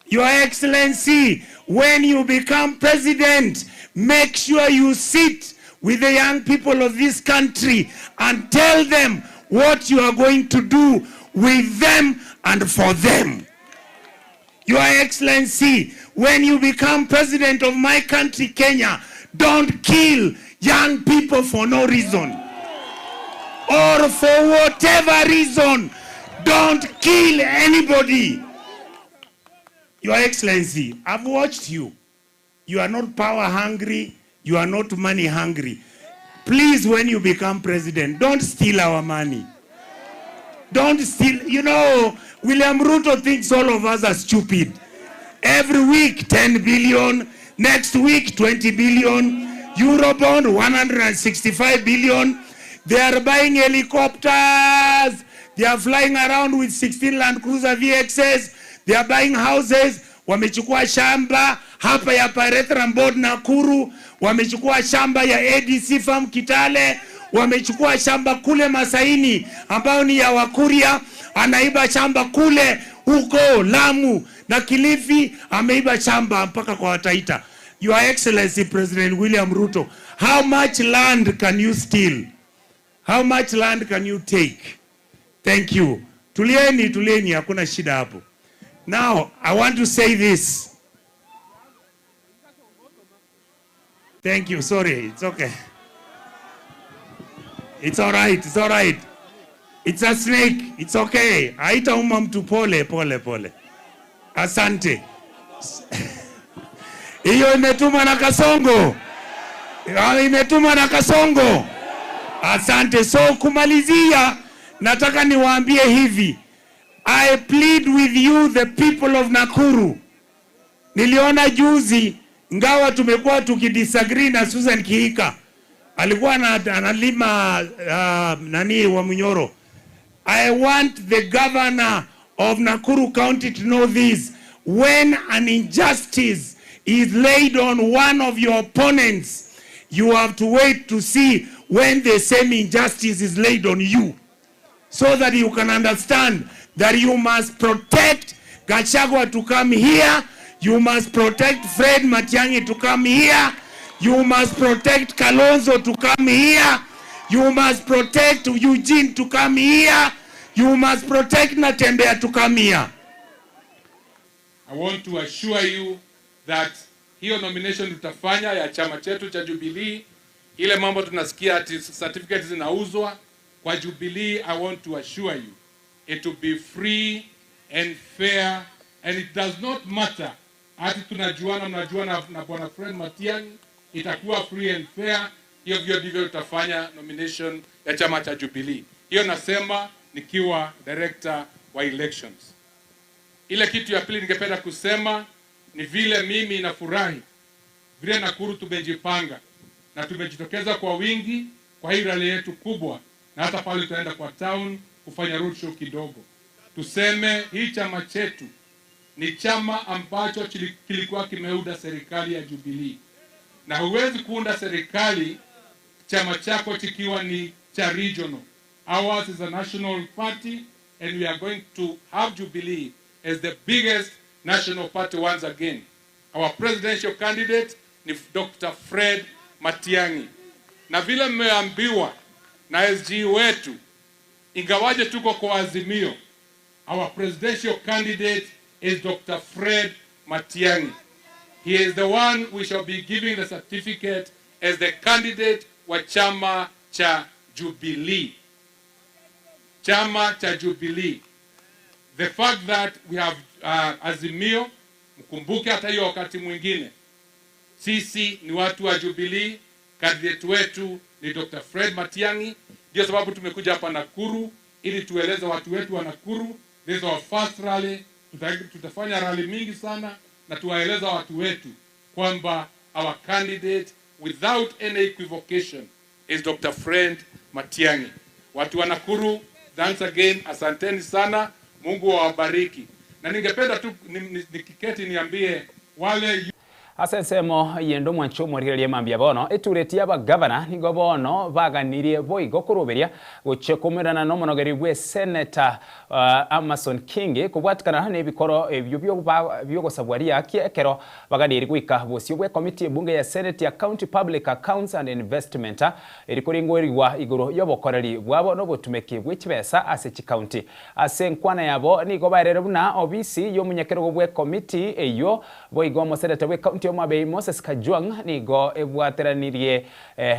Your Excellency, when you become president, make sure you sit with the young people of this country and tell them what you are going to do with them and for them. Your Excellency, when you become president of my country, Kenya, don't kill young people for no reason. Or for whatever reason, don't kill anybody. Your Excellency, I've watched you. You are not power hungry. You are not money hungry. Please, when you become president, don't steal our money. Don't steal. You know, William Ruto thinks all of us are stupid. Every week, 10 billion. Next week, 20 billion. Eurobond, 165 billion. They are buying helicopters. They are flying around with 16 Land Cruiser VXS. They are buying houses. Wamechukua shamba hapa ya Pyrethrum Board Nakuru. Wamechukua shamba ya ADC Farm Kitale. Wamechukua shamba kule Masaini ambao ni ya Wakuria. Anaiba shamba kule huko Lamu na Kilifi. Ameiba shamba mpaka kwa Wataita. Your Excellency President William Ruto, how much land can you steal? How much land can you take? Thank you. Tulieni, hakuna shida hapo. Now, I want to say this. Thank you. Sorry, it's okay. It's all right. It's all right. It's a snake. It's okay. Haitauma mtu pole. Asante. Hiyo imetumwa na Kasongo. Imetumwa na Kasongo. Asante. So kumalizia, nataka niwaambie hivi. I plead with you, the people of Nakuru. Niliona juzi, ngawa tumekuwa tukidisagree na Susan Kihika. Alikuwa analima nani wa Munyoro. I want the governor of Nakuru County to know this. When an injustice is laid on one of your opponents, you have to wait to see when the same injustice is laid on you, so that you can understand that you must protect Gachagua to come here, you must protect Fred Matiang'i to come here, you must protect Kalonzo to come here, you must protect Eugene to come here, you must protect Natembea to come here. I want to assure you that hiyo nomination tutafanya ya chama chetu cha Jubilee, ile mambo tunasikia ati certificates zinauzwa kwa Jubilee, I want to assure you it will be free and fair, and it does not matter ati tunajuana na bwana Fred Matiang'i, itakuwa free and fair. Hiyo vyo ndivyo tutafanya nomination ya chama cha Jubilee. Hiyo nasema nikiwa director wa elections. Ile kitu ya pili ningependa kusema ni vile mimi nafurahi vile Nakuru tumejipanga na tumejitokeza kwa wingi kwa hii rally yetu kubwa, na hata pale tutaenda kwa town kufanya roadshow kidogo. Tuseme hii chama chetu ni chama ambacho kilikuwa kimeunda serikali ya Jubilee, na huwezi kuunda serikali chama chako kikiwa ni cha regional. Ours is a national party, and we are going to have Jubilee as the biggest national party once again. Our presidential candidate ni Dr. Fred Matiang'i. Na vile mmeambiwa na SG wetu, ingawaje tuko kwa Azimio, our presidential candidate is Dr. Fred Matiang'i. He is the one we shall be giving the certificate as the candidate wa chama cha Jubilee. Chama cha Jubilee. The fact that we have Azimio, mkumbuke hata hiyo wakati mwingine, sisi ni watu wa Jubilee, candidate wetu ni Dr. Fred Matiang'i. Ndio sababu tumekuja hapa Nakuru ili tueleze watu wetu wa Nakuru, this is our first rally, tutafanya rally mingi sana, na tuwaeleza watu wetu kwamba our candidate without any equivocation is Dr. Fred Matiang'i. Watu wa Nakuru, once again, asanteni sana, Mungu awabariki. Na ningependa tu nikiketi niambie wale asensemo yendo mwancho morirerie mambia bono eturetia ba governor nigo bono baganirie boigo kuruberia guchekomerana no monogeri bwe senator Amason King kubwatikana ne bikoro ebyo byo gosabwaria kiekero baganiri gwika bosio bwe committee bunge ya Senate ya County Public Accounts and Investment erikuringwerirwa iguru yobokoreri bwabo no butumeki bw'ikibesa ase county asenkwana yabo nigo barere buna obisi yo munyekero bwe committee eyo boigo mo senator bwe county Mabei Moses Kajwang nigo ebwateranirie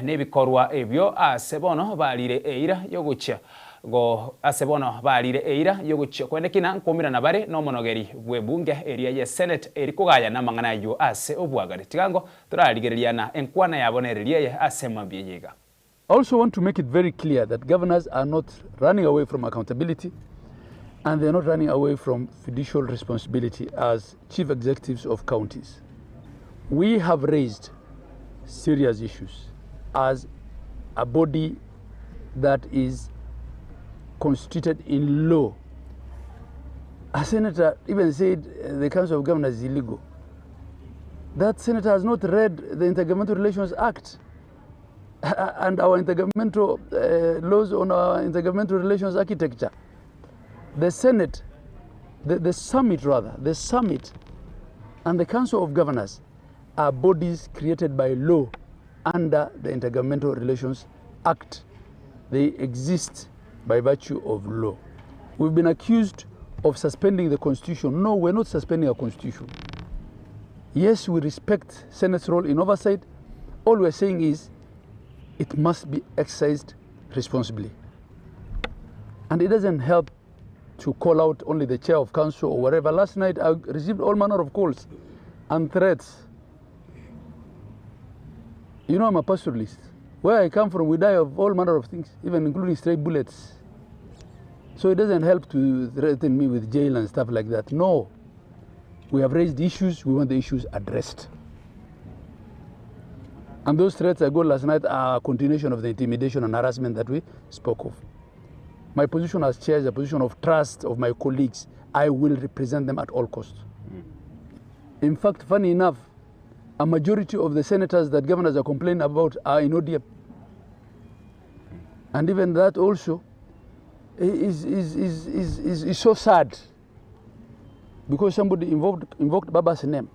nebikorwa ebyo asebono balire eira yogucha go asebono balire eira yogucha kwendekina nkomira na bare no monogeri bwe bunge area ya Senate erikugaya na mangana yo ase obwagari tigango turarigeriana enkwana yabonererie ye asema byeyiga. I also want to make it very clear that governors are not running away from accountability, and they are not running away from fiducial responsibility as chief executives of counties. We have raised serious issues as a body that is constituted in law. A senator even said the Council of Governors is illegal. That senator has not read the Intergovernmental Relations Act and our intergovernmental laws on our intergovernmental relations architecture. The Senate, the summit and the Council of Governors are bodies created by law under the Intergovernmental Relations Act. They exist by virtue of law. We've been accused of suspending the Constitution. No, we're not suspending our Constitution. Yes, we respect Senate's role in oversight. All we're saying is it must be exercised responsibly. And it doesn't help to call out only the chair of council or whatever. Last night I received all manner of calls and threats. You know, I'm a pastoralist. Where I come from, we die of all manner of things, even including stray bullets. So it doesn't help to threaten me with jail and stuff like that. No. We have raised issues, we want the issues addressed. And those threats I got last night are a continuation of the intimidation and harassment that we spoke of. My position as chair is a position of trust of my colleagues. I will represent them at all costs. In fact, funny enough, a majority of the senators that governors are complaining about are in ODM. And even that also is so sad, because somebody invoked Baba's name.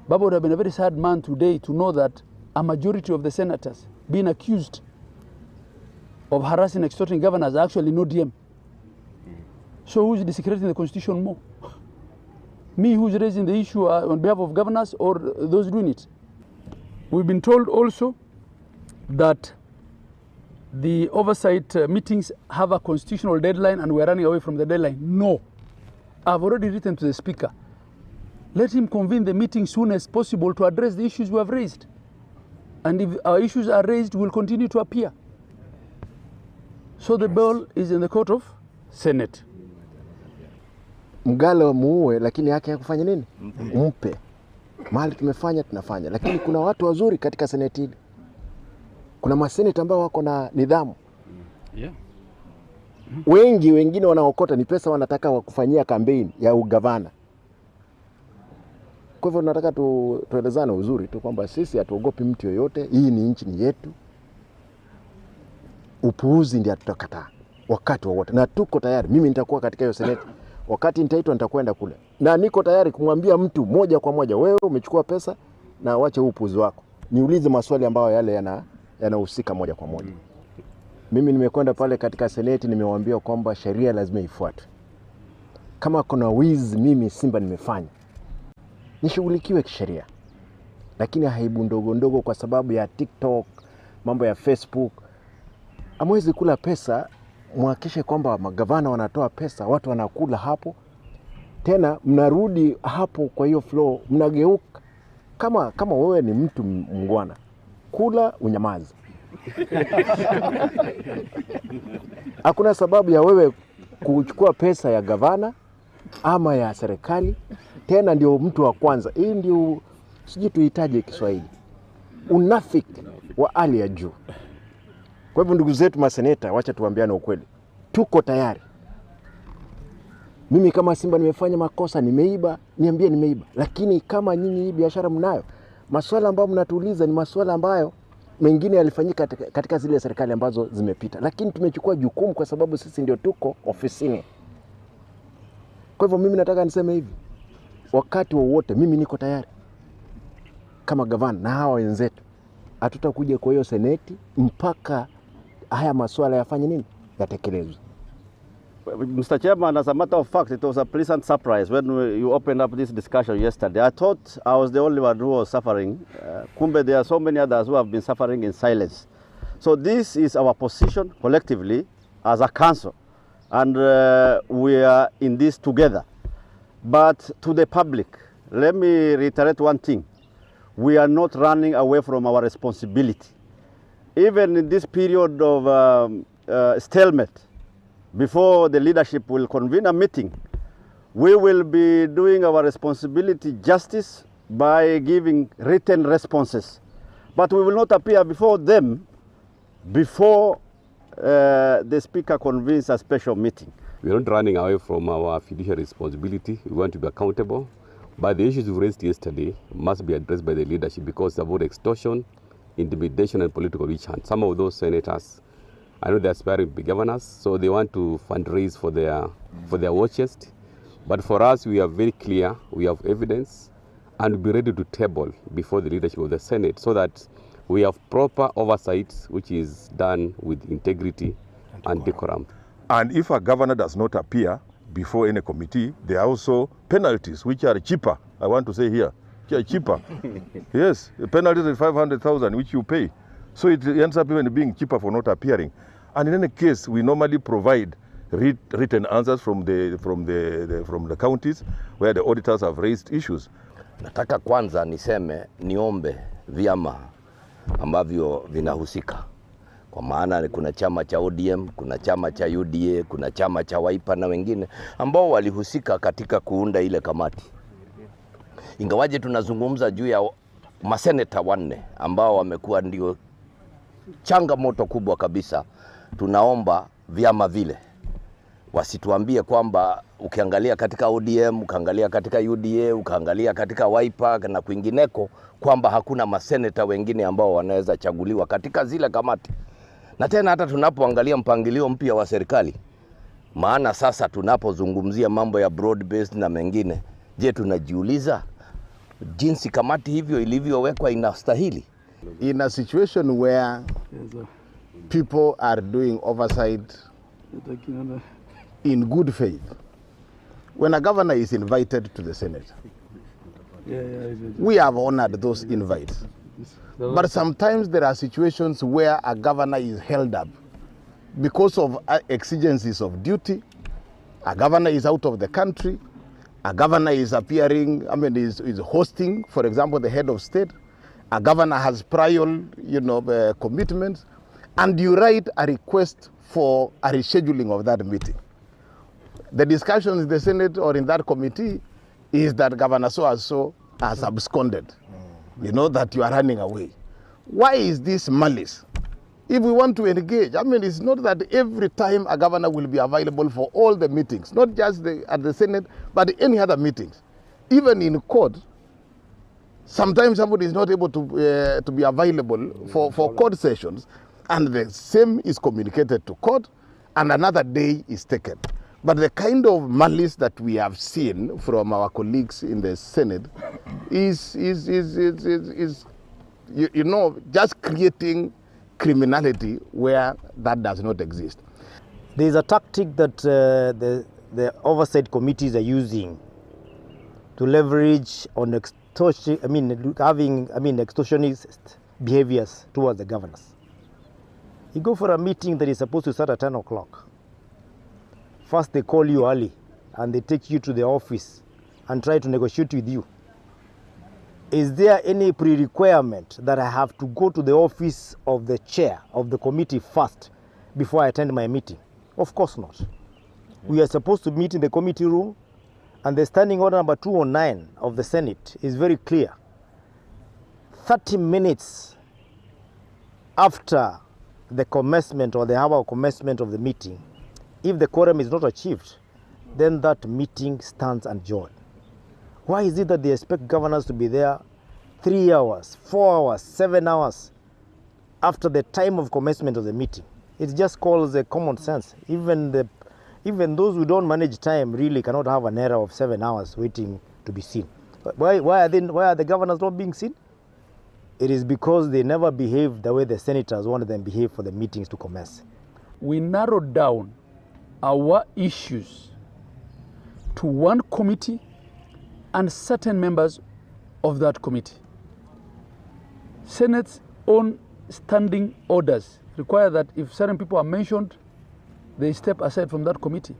Baba would have been a very sad man today to know that a majority of the senators being accused of harassing, extorting governors are actually no DM. So who's desecrating the constitution more? Me, who's raising the issue on behalf of governors, or those doing it? We've been told also that the oversight meetings have a constitutional deadline and we're running away from the deadline. No. I've already written to the Speaker. Let him convene the meeting soon as possible to address the issues we have raised. And if our issues are raised, we'll continue to appear. So the ball is in the court of Senate. Mgalo muue, lakini yake ya kufanya nini? Mpe. Mahali tumefanya, tunafanya. Lakini kuna watu wazuri katika seneti hili. Kuna maseneta ambao wako na nidhamu. Yeah. Wengine wanaokota ni pesa wanataka wakufanyia kampeni ya ugavana. Kwa hivyo nataka tuelezane uzuri tu kwamba sisi hatuogopi mtu yoyote. Hii ni nchi ni yetu. Upuuzi ndio tutakataa wakati wowote. Na tuko tayari. Mimi nitakuwa katika hiyo seneti. Wakati nitaitwa nitakwenda kule. Na niko tayari kumwambia mtu moja kwa moja, wewe umechukua pesa na wache upuuzi wako. Niulize maswali ambayo yale yanahusika moja kwa moja. Mimi nimekwenda pale katika seneti, nimewaambia kwamba sheria lazima ifuatwe. Kama kuna wizi mimi Simba nimefanya, nishughulikiwe kisheria. Lakini haibu ndogo ndogo kwa sababu ya TikTok, mambo ya Facebook. Hamwezi kula pesa, muhakikishe kwamba magavana wanatoa pesa, watu wanakula hapo. Tena mnarudi hapo kwa hiyo flow, mnageuka. Kama wewe ni mtu mngwana, kula unyamaze. Hakuna sababu ya wewe kuchukua pesa ya gavana ama ya serikali. Tena ndio mtu wa kwanza. Hii ndio siji tuhitaji Kiswahili. Unafiki wa hali ya juu. Kwa hivyo ndugu zetu maseneta, wacha tuambiane ukweli. Tuko tayari. Mimi kama Simba nimefanya makosa, nimeiba, niambie nimeiba. Lakini kama nyinyi hii biashara mnayo, masuala ambayo mnatuuliza ni masuala ambayo mengine yalifanyika katika zile serikali ambazo zimepita. Lakini tumechukua jukumu kwa sababu sisi ndio tuko ofisini. Kwa hivyo mimi nataka niseme hivi. Wakati wowote mimi niko tayari. Kama gavana na hawa wenzetu, hatutakuja kwa hiyo seneti mpaka haya masuala yafanye nini? Yatekelezwe. Mr. Chairman, as a matter of fact, it was a pleasant surprise when you opened up this discussion yesterday. I thought I was the only one who was suffering. Kumbe, there are so many others who have been suffering in silence. So this is our position collectively as a council, and we are in this together. But to the public, let me reiterate one thing. We are not running away from our responsibility. Even in this period of stalemate, before the leadership will convene a meeting, we will be doing our responsibility justice by giving written responses. But we will not appear before them before the Speaker convenes a special meeting. We are not running away from our fiduciary responsibility. We want to be accountable. But the issues we raised yesterday must be addressed by the leadership because it's about extortion, intimidation, and political witch hunt. Some of those senators, I know they're aspiring to be governors, so they want to fundraise for their war chest. But for us, we are very clear, we have evidence, and we'll be ready to table before the leadership of the Senate so that we have proper oversight, which is done with integrity and decorum. And if a governor does not appear before any committee, there are also penalties, which are cheaper. I want to say here, which are cheaper. Yes, the penalties are 500,000, which you pay. So it ends up even being cheaper for not appearing. And in any case, we normally provide written answers from the counties where the auditors have raised issues. Nataka kwanza niombe vyama ambavyo vinahusika. Kwa maana kuna chama cha ODM, kuna chama cha UDA, kuna chama cha Wiper na wengine ambao walihusika katika kuunda ile kamati. Ingawaje tunazungumza juu ya maseneta 4 ambao wamekuwa ndio changamoto kubwa kabisa. Tunaomba vyama vile Wasituambie kwamba ukiangalia katika ODM, ukaangalia katika UDA, ukaangalia katika Wiper na kwingineko kwamba hakuna maseneta wengine ambao wanaweza chaguliwa katika zile kamati. Na tena hata tunapoangalia mpangilio mpya wa serikali, maana sasa tunapozungumzia mambo ya broad based na mengine, je, tunajiuliza jinsi kamati hivyo ilivyowekwa inastahili? In a situation where people are doing oversight in good faith, when a governor is invited to the Senate, we have honored those invites. But sometimes there are situations where a governor is held up because of exigencies of duty. A governor is out of the country. A governor is appearing, is hosting, for example, the head of state. A governor has prior, commitments. And you write a request for a rescheduling of that meeting. The discussions in the Senate or in that committee is that Governor so-and-so has absconded. That you are running away. Why is this malice? If we want to engage, it's not that every time a governor will be available for all the meetings, not just at the Senate, but any other meetings. Even in court, sometimes somebody is not able to be available for court sessions, and the same is communicated to court, and another day is taken. But the kind of malice that we have seen from our colleagues in the Senate is just creating criminality where that does not exist. There is a tactic that the oversight committees are using to leverage on extortionist behaviors towards the governors. You go for a meeting that is supposed to start at 10 o'clock. First they call you early and they take you to the office and try to negotiate with you. Is there any pre-requirement that I have to go to the office of the chair of the committee first before I attend my meeting? Of course not. We are supposed to meet in the committee room, and the standing order number 209 of the Senate is very clear. 30 minutes after the commencement or the hour of commencement of the meeting, if the quorum is not achieved, then that meeting stands adjourned. Why is it that they expect governors to be there 3 hours, 4 hours, 7 hours after the time of commencement of the meeting? It just calls a common sense. Even those who don't manage time really cannot have an error of 7 hours waiting to be seen. But why are the governors not being seen? It is because they never behave the way the senators wanted them to behave for the meetings to commence. We narrowed down our issues to one committee and certain members of that committee. Senate's own standing orders require that if certain people are mentioned, they step aside from that committee.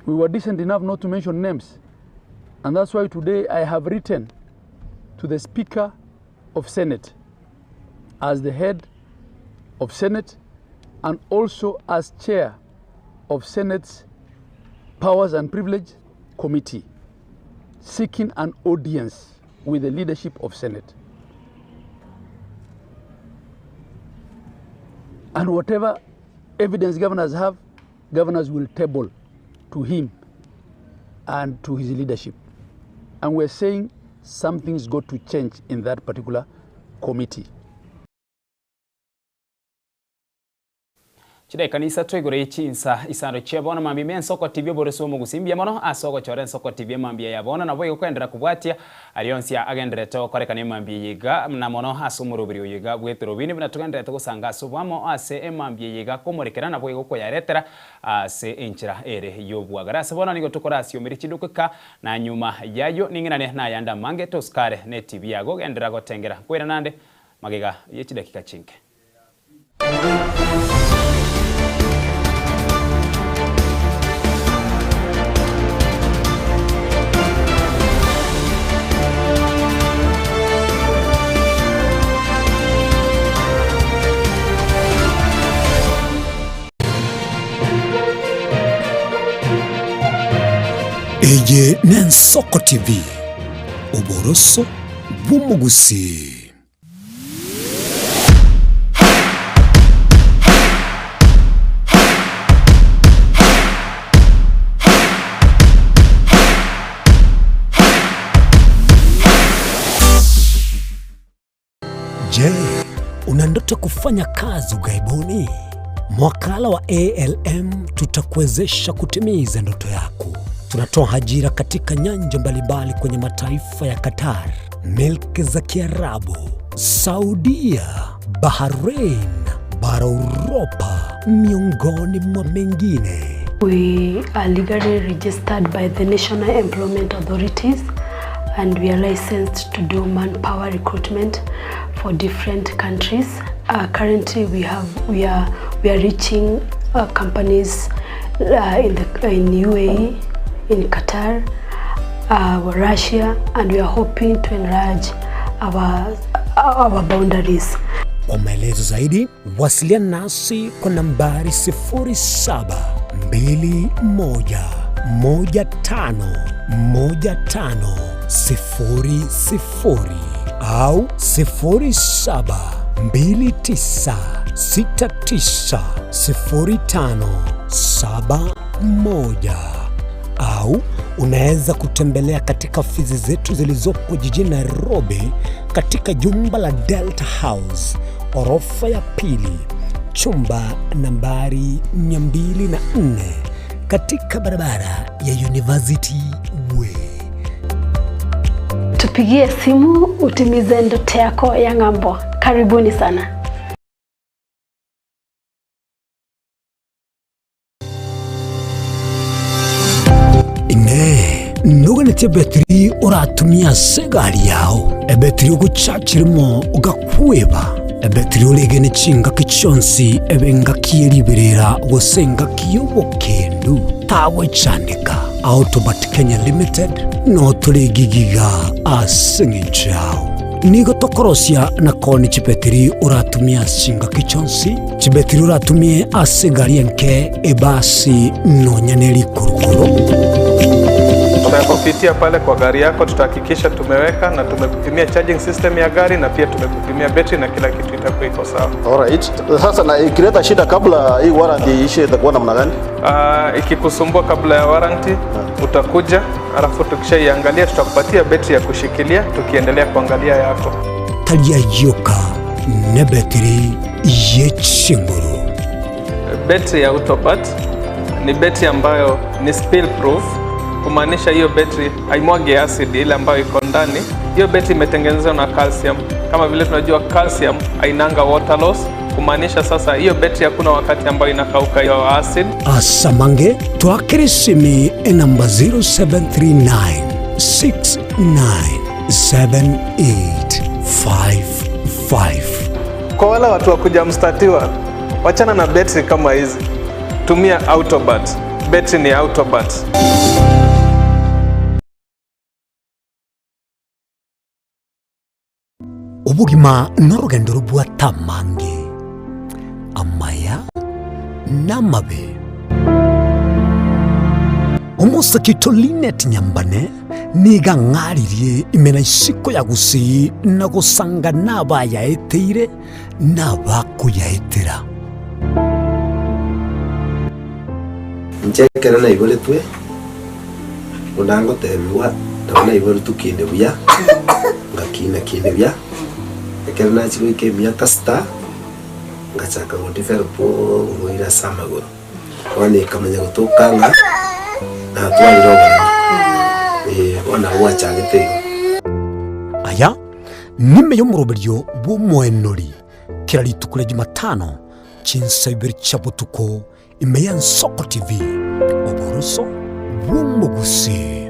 We were decent enough not to mention names, and that's why today I have written to the Speaker of Senate as the head of Senate and also as chair of Senate's Powers and Privilege Committee, seeking an audience with the leadership of Senate. And whatever evidence governors have, governors will table to him and to his leadership. And we're saying something's got to change in that particular committee. Chidai kanisa twegore chinsa isando chebona mambi men soko TV boreso mugusimbia mono asoko chore soko TV mambia yabona na boye kwendera kubwatia alionsia agendreto kore kane mambi yiga na mono asumurubiri yiga Etorobini bina tugendreto kusanga subamo ase mambi yiga komorekera na boye ko yaretera ase enchira ere yobwagara sabona nigo tukorasio mirichiduka na nyuma yayo ninginane na yanda mange toskare ne TV yago gendera gotengera kwera nande magega yechi dakika chinke. Eje Nensoko TV Oboroso Bumugusi. kufanya kazi ughaibuni? Mwakala wa ALM tutakuwezesha kutimiza ndoto yako. Tunatoa ajira katika nyanja mbalimbali kwenye mataifa ya Qatar, Milki za Kiarabu, Saudia, Bahrain, bara Europa, miongoni mwa mengine. We are legally registered by the National Employment Authorities and we are licensed to do manpower recruitment for different countries. Currently we are reaching companies in UAE, in Qatar, Russia, and we are hoping to enlarge our boundaries. Kwa maelezo zaidi, wasiliana nasi kwa nambari 0721151500 au 0729690571 au unaweza kutembelea katika ofisi zetu zilizopo jijini Nairobi katika jumba la Delta House, orofa ya pili, chumba nambari 204 katika barabara ya University Way. Tupigie simu utimize ndoto yako ya ng'ambo. Karibuni sana. Nuganete betri uratumia segari yao ebetri ugucakirimo ugakweba ebetri ulegene chinga kichonsi ebenga kieriberera gosenga kiyobokendu tawe chandika Autobat Kenya Limited no tuligigiga asingichao nigo tokorosia na koni chibetri uratumia chinga kichonsi chibetri uratumie asegari enke ebasi no nyaneri kurukuro. Tunapopitia pale kwa gari yako tutahakikisha tumeweka na tumekupimia charging system ya gari na pia tumekupimia battery na kila kitu itakuwa iko sawa. Alright. Sasa na ikileta shida kabla hii warranty ishe itakuwa namna gani? Ikikusumbua kabla ya warranty utakuja, alafu tukishaiangalia tutakupatia battery ya kushikilia tukiendelea kuangalia yako. Talia yoka na battery yechinguru. Battery ya Autobat ni battery ambayo ni spill proof. Kumaanisha hiyo battery haimwagi acid ile ambayo iko ndani. Hiyo battery imetengenezwa na calcium. Kama vile tunajua calcium hainanga water loss. Kumaanisha sasa hiyo battery hakuna wakati ambayo inakauka hiyo acid. Asamange twakirisimi namba 0739697855. Kwa wale watu wa kuja mstatiwa, wachana na battery kama hizi. Tumia Autobat. Battery ni Autobat. Ubugima n'urugendo rw'atamange amaya n'amabe umusakito Linet Nyambane niga ng'aririe imena isiko ya gusi na gusanga n'abayaeteire n'abakuyaetera nchekera na ibole twe undango tebiwa ndabona ibole tukinde buya ngakina kinde buya ekera na chiko ke miaka sta ngachaka ngodifer po ngoira samagoro wani kamanya gutokanga na twairoga wana wacha gitego aya nime yo muroberio bumwenori kirari tukule Jumatano chinsa ibiri chabutuko imeya Soko TV oboroso bumugusi.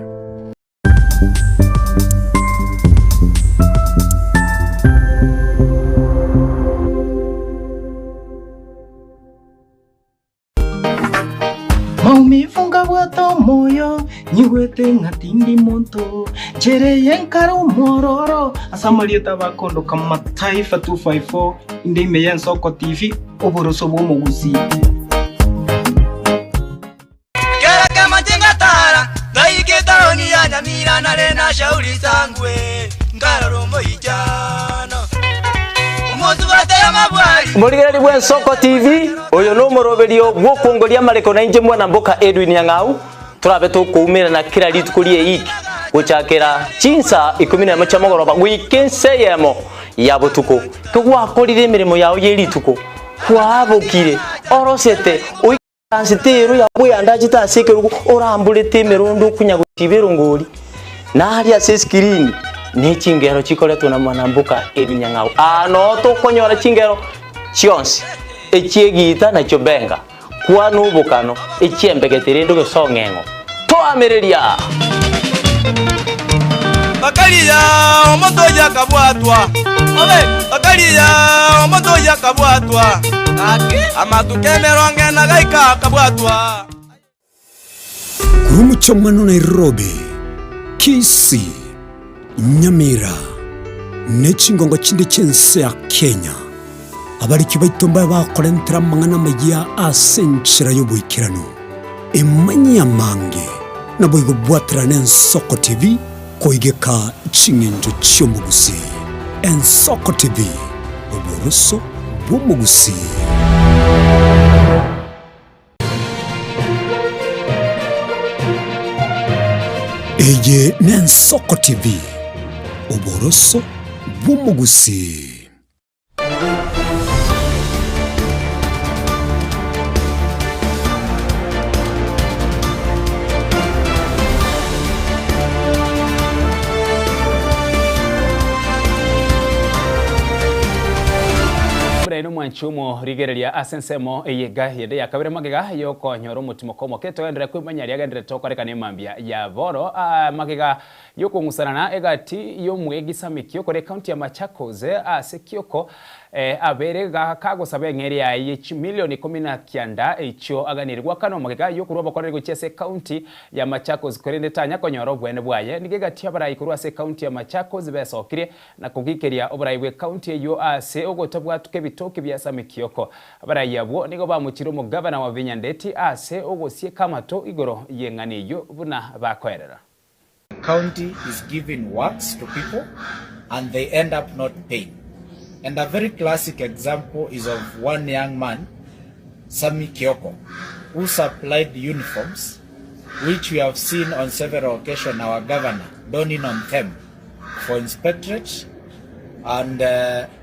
Maumifunga bwato moyo nyiwete ngatindi monto chereye nkaro mororo asamaria tabakondo kama taifa 254 inde imeya Soko TV oboroso bumugusi. Mira na rena shauri sangwe ngaroromo ijana umozubate ya mabwari Murigeri bwe Soko TV oyo no moroberio gwokongoria mareko na inje mwana mboka Edwin Yang'au turabe tukumira na kila litu kulie iki guchakira chinsa 11 chamogoroba weekend seyemo ya botuko kugwakorire emirimo yawe yerituko kwabokire orosete oikansitero yawe andagita asekerugo orambulete emirundo kunyagutibero ngori nari ase screen ne chingero chikoretwo na Mwanambuka Ebinyang'au ano tokonyora chingero chionse echiegita na chobenga kwa nubukano echiembegetere ndo gesong'eng'o twamiriria bakaliya omotoya kabwatwa bakaliya omotoya kabwatwa amatukemeronge na gaika kabwatwa Kurumuchomano Nairobi, Kisii, Nyamira, Nechingongo chindi chense ya Kenya. Abariki baitomba bakorentera mangana magia asenchira y'obuikirano. Emanya mange na boigo bwatira n'Ensoko TV koigeka chingenjo cy'omugusi. Ensoko TV, uburuso bw'omugusi. Eye n'Ensoko TV, uburoso bw'omugusi. Ino mwanchumo rigereria asensemo eyega yede yakabire magega yoko nyoro mutimo komo keto endere kwimanya yagendere tokoreka ne mambia ya voro magega yoko ngusana egati yo mwegisa mikyo kore county ya Machakos asekioko abere ga kago sabe ngeri ya milioni 19 echo aganirwa kano magega yoko roba kore guchese county ya Machakos korende tanya konyoro bwene bwaye nigegati abara ikurwa se county ya Machakos besokire na kugikeria obraiwe county yo ase ogotobwa tukebitoke byasa mikioko abarayabo nigo bamukira mu governor wa Vinyandeti ase ogosie kamato igoro yengani yo buna bakoerera. County is giving works to people and they end up not paying. And a very classic example is of one young man, Sami Kioko, who supplied uniforms, which we have seen on several occasions our governor donning on them for inspectorate. And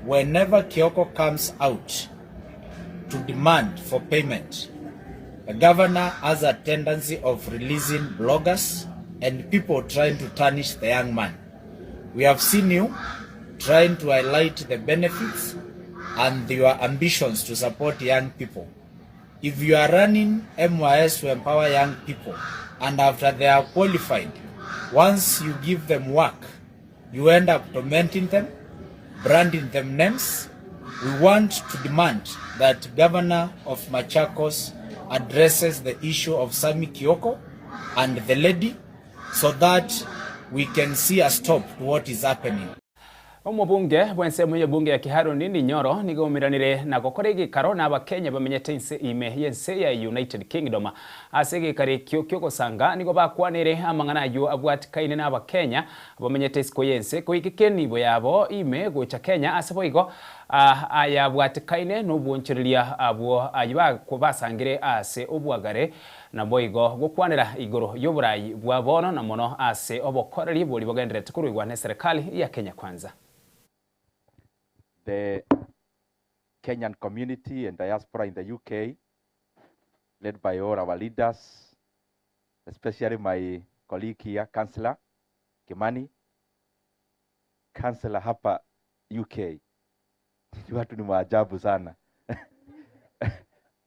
whenever Kioko comes out to demand for payment, the governor has a tendency of releasing bloggers and people trying to tarnish the young man. We have seen you trying to highlight the benefits and your ambitions to support young people. If you are running MYS to empower young people and after they are qualified, once you give them work, you end up tormenting them, branding them names. We want to demand that Governor of Machakos addresses the issue of Sami Kioko and the lady so that we can see a stop to what is happening. Omubunge bwensemu ya bunge ya Kiharu nini Nyoro nigomiranire na gokoregi karo na abakenya bamenyete inse ime yense ya United Kingdom asege kare kyoko sanga nigo bakwanire amangana yo abwatikaine na abakenya bamenyete isko yense koikikeni bo yabo ime gocha Kenya asebo igo aya bwatikaine no bwonchiriria abo ayiba kubasangire ase obwagare na boigo gukwanira igoro y'oburayi bwa bono na mono ase obokoreri boli bogendere tukurugwa ne serikali ya Kenya Kwanza. The Kenyan community and diaspora in the UK, led by all our leaders, especially my colleague here, Councillor Kimani, Councillor hapa UK. Watu ni maajabu sana.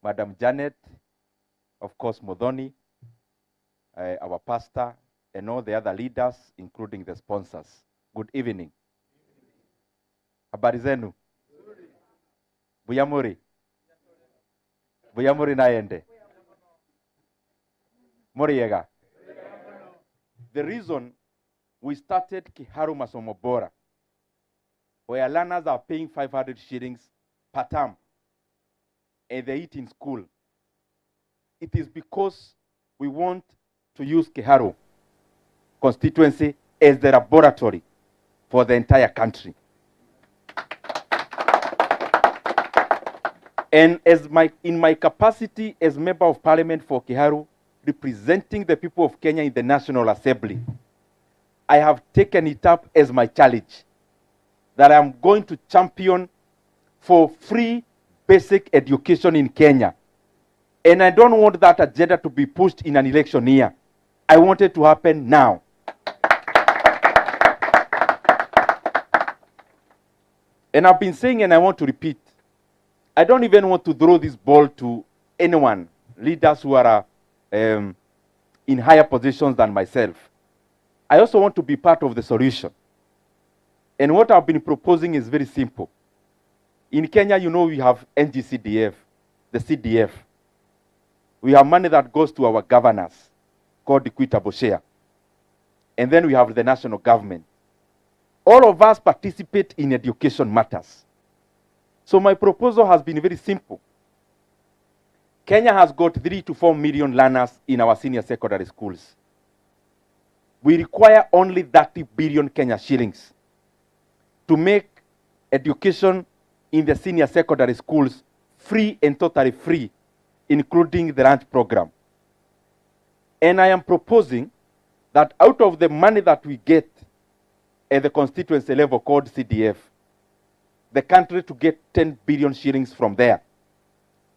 Madam Janet, of course Modoni, our pastor, and all the other leaders, including the sponsors. Good evening. Habari zenu? Buyamuri? Buyamuri naende? Moriega? The reason we started Kiharu Masomo Bora, where learners are paying 500 shillings per term, and they eat in school, it is because we want to use Kiharu constituency as the laboratory for the entire country. And in my capacity as Member of Parliament for Kiharu, representing the people of Kenya in the National Assembly, I have taken it up as my challenge that I am going to champion for free basic education in Kenya. And I don't want that agenda to be pushed in an election year. I want it to happen now. And I've been saying, and I want to repeat, I don't even want to throw this ball to anyone, leaders who are in higher positions than myself. I also want to be part of the solution. And what I've been proposing is very simple. In Kenya, you know, we have NGCDF, the CDF. We have money that goes to our governors, called equitable share. And then we have the national government. All of us participate in education matters. So my proposal has been very simple. Kenya has got 3 to 4 million learners in our senior secondary schools. We require only 30 billion Kenya shillings to make education in the senior secondary schools free and totally free, including the lunch program. And I am proposing that out of the money that we get at the constituency level called CDF, the country to get 10 billion shillings from there.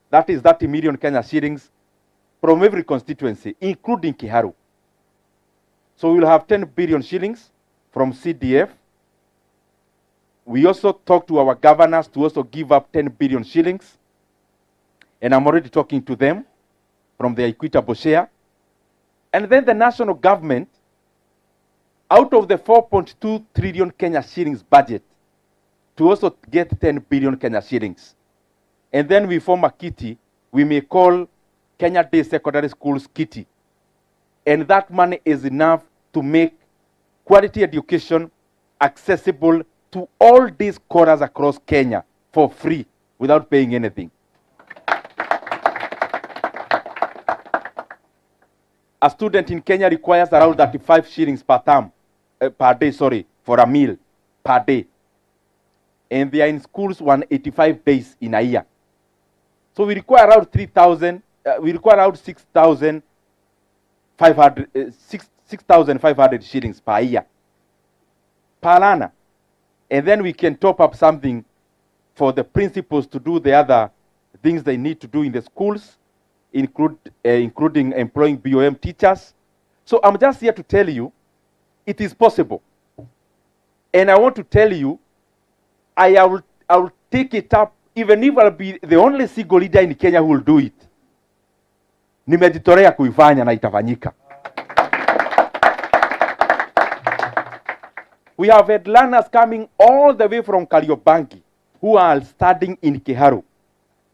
That is 30 million Kenya shillings from every constituency, including Kiharu. So we'll have 10 billion shillings from CDF. We also talk to our governors to also give up 10 billion shillings. And I'm already talking to them from the equitable share. And then the national government, out of the 4.2 trillion Kenya shillings budget, to also get 10 billion Kenya shillings. And then we form a kitty we may call Kenya Day Secondary Schools kitty. And that money is enough to make quality education accessible to all these quarters across Kenya for free without paying anything. A student in Kenya requires around 35 shillings per term, per day, for a meal per day. And they are in schools 185 days in a year. So we require around 6,500 shillings per year, per learner. And then we can top up something for the principals to do the other things they need to do in the schools, including employing BOM teachers. So I'm just here to tell you, it is possible. And I want to tell you, I will take it up, even if I'll be the only single leader in Kenya who will do it. Nimejitolea kuifanya na itafanyika. We have had learners coming all the way from Kariobangi who are studying in Kiharu,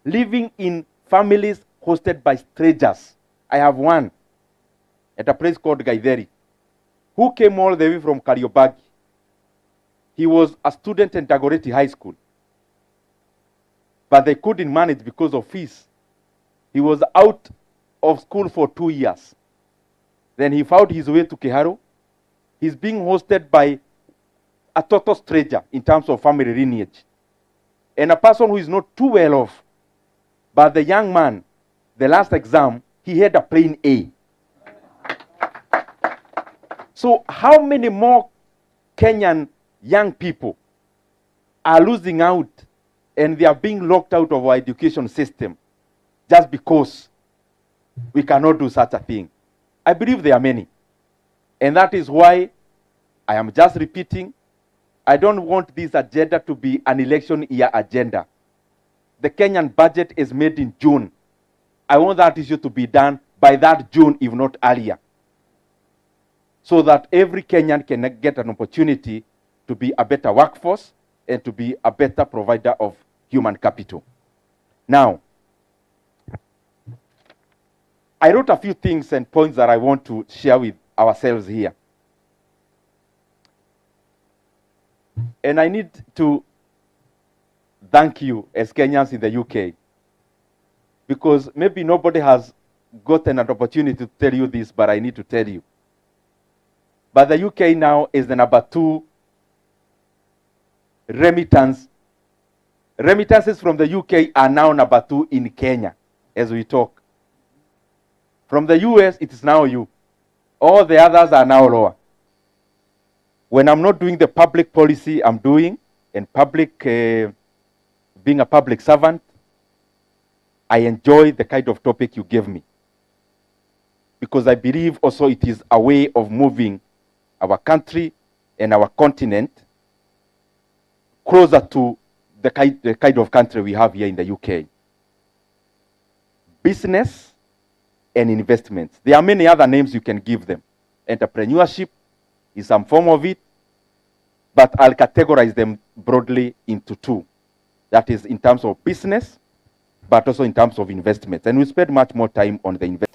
living in families hosted by strangers. I have one at a place called Gaideri, who came all the way from Kariobangi. He was a student in Dagoretti High School, but they couldn't manage because of fees. He was out of school for 2 years. Then he found his way to Kiharu. He's being hosted by a total stranger in terms of family lineage, and a person who is not too well off. But the young man, the last exam, he had a plain A. So how many more Kenyan young people are losing out and they are being locked out of our education system just because we cannot do such a thing? I believe there are many. And that is why I am just repeating, I don't want this agenda to be an election year agenda. The Kenyan budget is made in June. I want that issue to be done by that June, if not earlier, so that every Kenyan can get an opportunity to be a better workforce and to be a better provider of human capital. Now, I wrote a few things and points that I want to share with ourselves here. And I need to thank you as Kenyans in the UK, because maybe nobody has gotten an opportunity to tell you this, but I need to tell you. But the UK now is the #2 remittance. Remittances from the UK are now #2 in Kenya as we talk. From the US, it is now you. All the others are now lower. When I'm not doing the public policy I'm doing, and being a public servant, I enjoy the kind of topic you gave me, because I believe also it is a way of moving our country and our continent closer to the kind of country we have here in the UK. Business and investments. There are many other names you can give them. Entrepreneurship is some form of it, but I'll categorize them broadly into two. That is in terms of business, but also in terms of investments. And we spend much more time on the investment.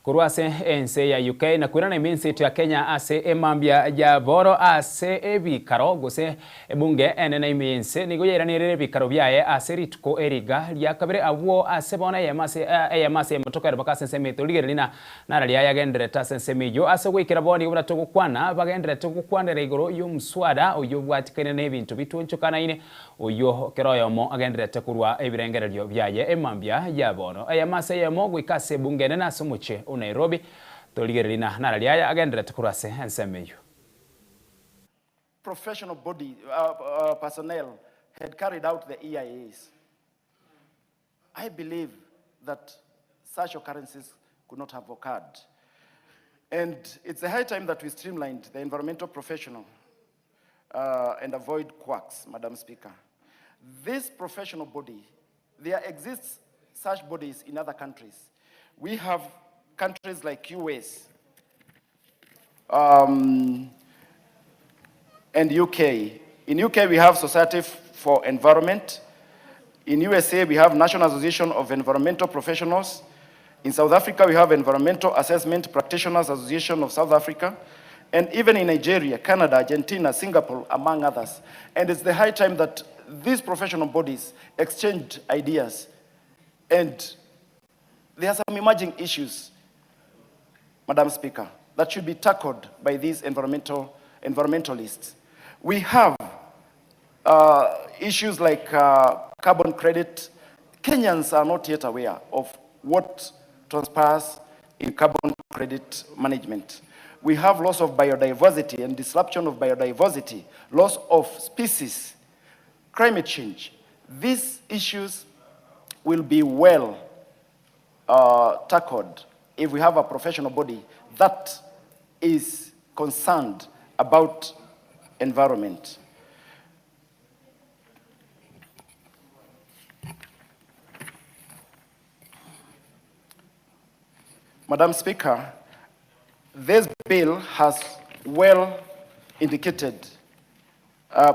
Kuruase ense ya UK na kwirana iminsi ya Kenya ase emambia ya boro ase ebikaro gose ebunge enene iminsi nigo yeranire ebikaro byaye ase rituko eriga lya kabere awo ase bona yamase motoka bakase semeto ligerina nara lya yagendere tasense mijo ase gwikira boni ubura tugukwana bagendere tugukwanira igoro y'umuswada uyo bwatikene n'ebintu bitunchukana ine uyo keroyomo agendere tekurwa ebirengereryo byaye emambia ya boro yamase yemo gwikase bunge nena sumuche Nairobi toligerina naralia agendere tukurase ensemeyo. Professional body personnel had carried out the EIAs. I believe that such occurrences could not have occurred. And it's a high time that we streamlined the environmental professional and avoid quacks, Madam Speaker. This professional body, there exists such bodies in other countries. We have countries like US and UK. In UK, we have Society for Environment. In USA, we have National Association of Environmental Professionals. In South Africa, we have Environmental Assessment Practitioners Association of South Africa. And even in Nigeria, Canada, Argentina, Singapore, among others. And it's the high time that these professional bodies exchange ideas. And there are some emerging issues, Madam Speaker, that should be tackled by these environmentalists. We have issues like carbon credit. Kenyans are not yet aware of what transpires in carbon credit management. We have loss of biodiversity and disruption of biodiversity, loss of species, climate change. These issues will be well tackled if we have a professional body that is concerned about environment. Madam Speaker, this bill has well indicated,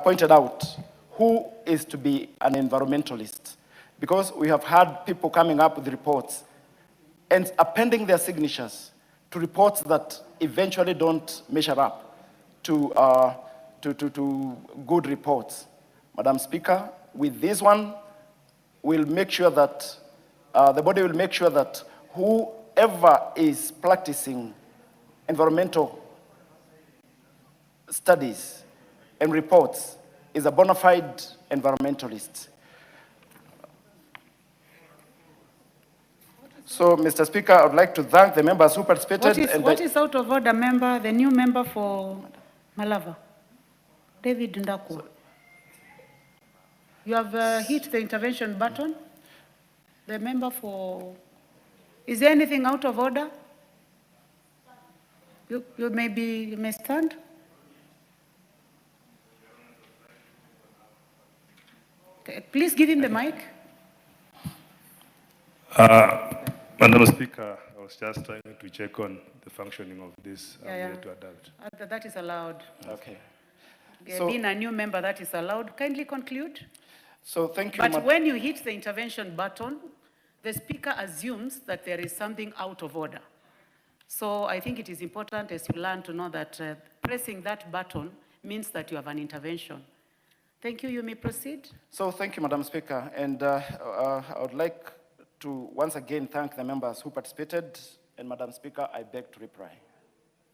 pointed out who is to be an environmentalist, because we have had people coming up with reports and appending their signatures to reports that eventually don't measure up to good reports. Madam Speaker, with this one, we'll make sure that the body will make sure that whoever is practicing environmental studies and reports is a bona fide environmentalist. So, Mr. Speaker, I would like to thank the members who participated. What is out of order, member, the new member for Malava? David Ndakwa. You have hit the intervention button. The member for... Is there anything out of order? You may stand. Okay, please give him the mic. Madam Speaker, I was just trying to check on the functioning of this to adapt. That is allowed. Okay. So, being a new member, that is allowed. Kindly conclude. So thank you. But when you hit the intervention button, the Speaker assumes that there is something out of order. So I think it is important as you learn to know that pressing that button means that you have an intervention. Thank you. You may proceed. So thank you, Madam Speaker. And I would like to once again thank the members who participated. And Madam Speaker, I beg to reply.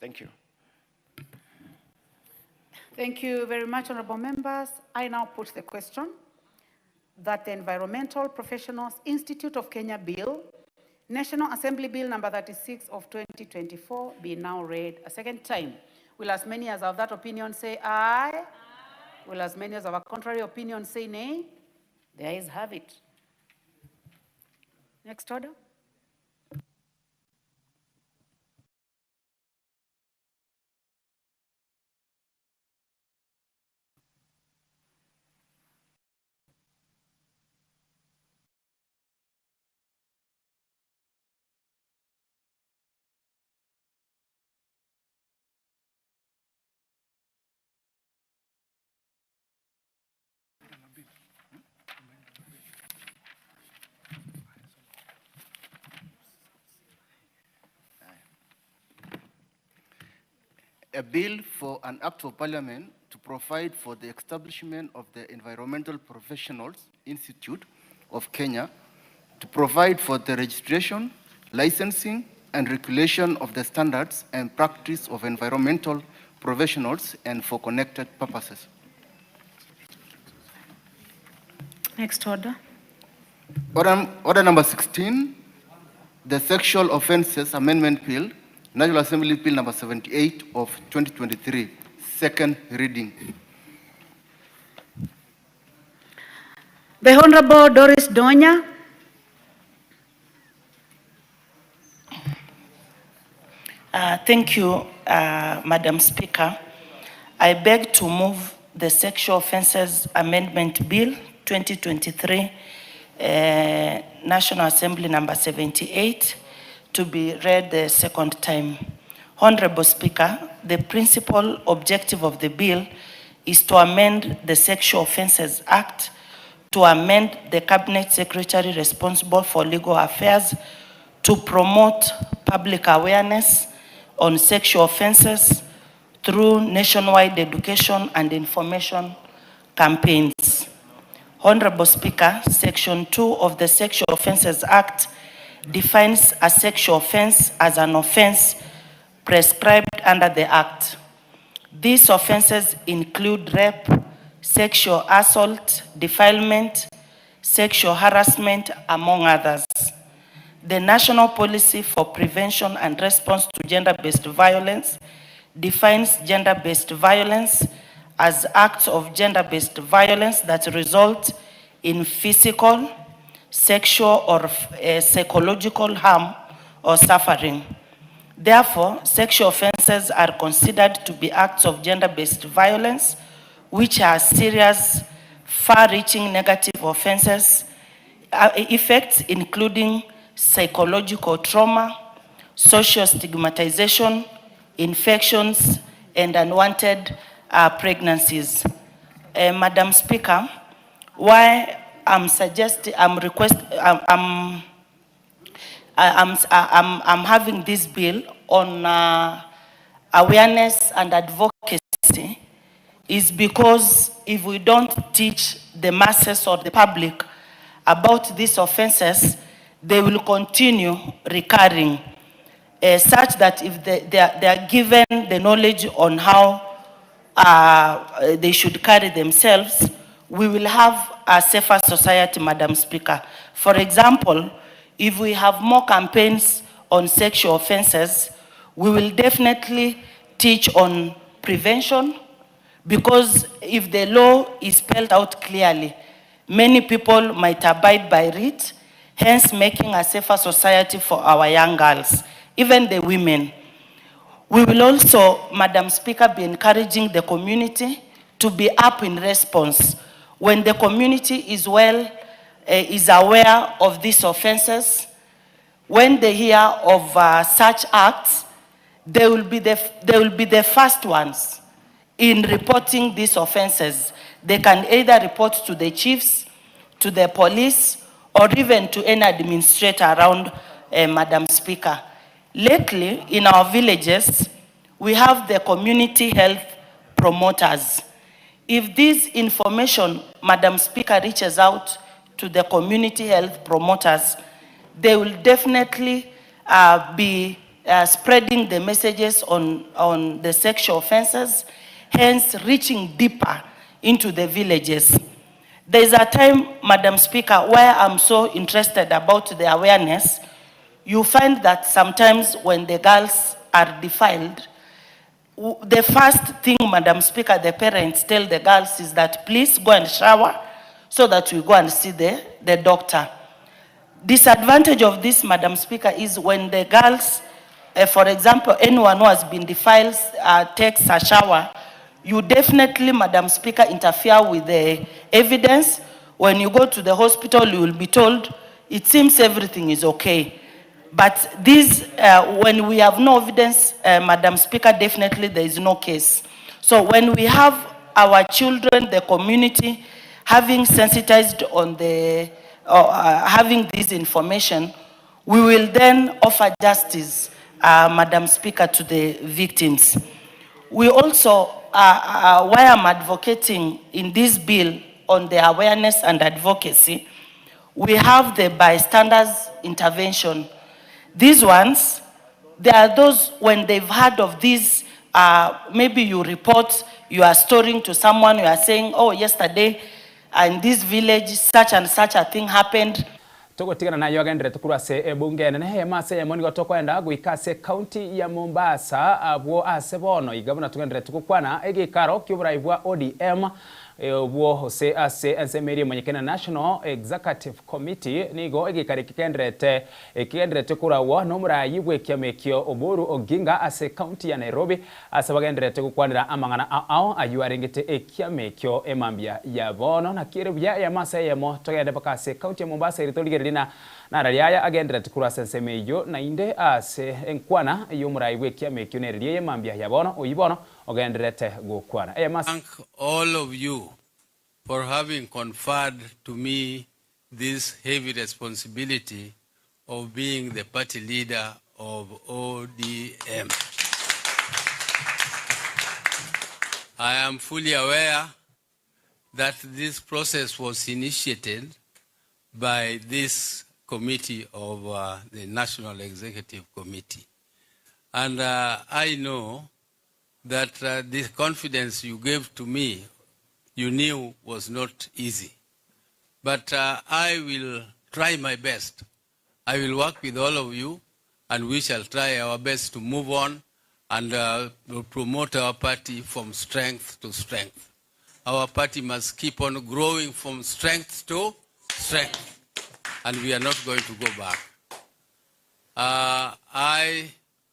Thank you. Thank you very much, honorable members. I now put the question that the Environmental Professionals Institute of Kenya Bill, National Assembly Bill number 36 of 2024, be now read a second time. Will as many as have that opinion say aye? Aye. Will as many as have a contrary opinion say nay? The ayes have it. Next order. A bill for an act of parliament to provide for the establishment of the Environmental Professionals Institute of Kenya, to provide for the registration, licensing, and regulation of the standards and practice of environmental professionals and for connected purposes. Next order. Order number 16, the Sexual Offences Amendment Bill, National Assembly Bill number 78 of 2023, second reading. The Honorable Doris Donya. Thank you, Madam Speaker. I beg to move the Sexual Offences Amendment Bill 2023, National Assembly number 78, to be read the second time. Honorable Speaker, the principal objective of the bill is to amend the Sexual Offences Act to amend the Cabinet Secretary responsible for legal affairs to promote public awareness on sexual offences through nationwide education and information campaigns. Honorable Speaker, Section 2 of the Sexual Offences Act defines a sexual offence as an offence prescribed under the Act. These offences include rape, sexual assault, defilement, sexual harassment, among others. The National Policy for Prevention and Response to Gender-Based Violence defines gender-based violence as acts of gender-based violence that result in physical, sexual, or psychological harm or suffering. Therefore, sexual offences are considered to be acts of gender-based violence, which are serious, far-reaching negative offences, effects including psychological trauma, social stigmatization, infections, and unwanted pregnancies. Madam Speaker, why I'm having this bill on awareness and advocacy is because if we don't teach the masses or the public about these offenses, they will continue recurring, such that if they are given the knowledge on how they should carry themselves, we will have a safer society, Madam Speaker. For example, if we have more campaigns on sexual offenses, we will definitely teach on prevention, because if the law is spelled out clearly, many people might abide by it, hence making a safer society for our young girls, even the women. We will also, Madam Speaker, be encouraging the community to be up in response. When the community is aware of these offenses, when they hear of such acts, they will be the first ones in reporting these offenses. They can either report to the chiefs, to the police, or even to any administrator around, Madam Speaker. Lately, in our villages, we have the community health promoters. If this information, Madam Speaker, reaches out to the community health promoters, they will definitely be spreading the messages on the sexual offenses, hence reaching deeper into the villages. There's a time, Madam Speaker, where I'm so interested about the awareness. You find that sometimes when the girls are defiled, the first thing, Madam Speaker, the parents tell the girls is that please go and shower so that we go and see the doctor. Disadvantage of this, Madam Speaker, is when the girls, for example, anyone who has been defiled takes a shower, you definitely, Madam Speaker, interfere with the evidence. When you go to the hospital, you will be told, it seems everything is okay. But this, when we have no evidence, Madam Speaker, definitely there is no case. So when we have our children, the community, having sensitized on the, having this information, we will then offer justice, Madam Speaker, to the victims. We also, why I'm advocating in this bill on the awareness and advocacy, we have the bystanders intervention. These ones, there are those when they've heard of this, maybe you report, you are storing to someone, you are saying, oh, yesterday in this village, such and such a thing happened. Tugutigana nayo agendere tukurase ebunge nene emase yamoni gotokwenda gwikase county ya Mombasa abwo asebono igabuna tugendere tukukwana egikaro kyuburaibwa ODM obwo hose ase ensemeri manyekena National Executive Committee nigo egikare kikenderete kurawo nomurayi bwekyamekyo Oburu Oginga ase county ya Nairobi asabagenderete kukwanira amangana ao ayuarengete ekyamekyo emambia ya bono na kirebya ya masa yemo togende bakase county ya Mombasa iritoligere na raliaya agendera tikura sensemeyo na inde ase enkwana yomurayi bwekyamekyo neriliye mambia ya bono oyibono ogenderete gukwana thank all of you for having conferred to me this heavy responsibility of being the party leader of ODM. I am fully aware that this process was initiated by this committee of the National Executive Committee. And I know that the confidence you gave to me, you knew was not easy. But I will try my best. I will work with all of you, and we shall try our best to move on and promote our party from strength to strength. Our party must keep on growing from strength to strength, and we are not going to go back. I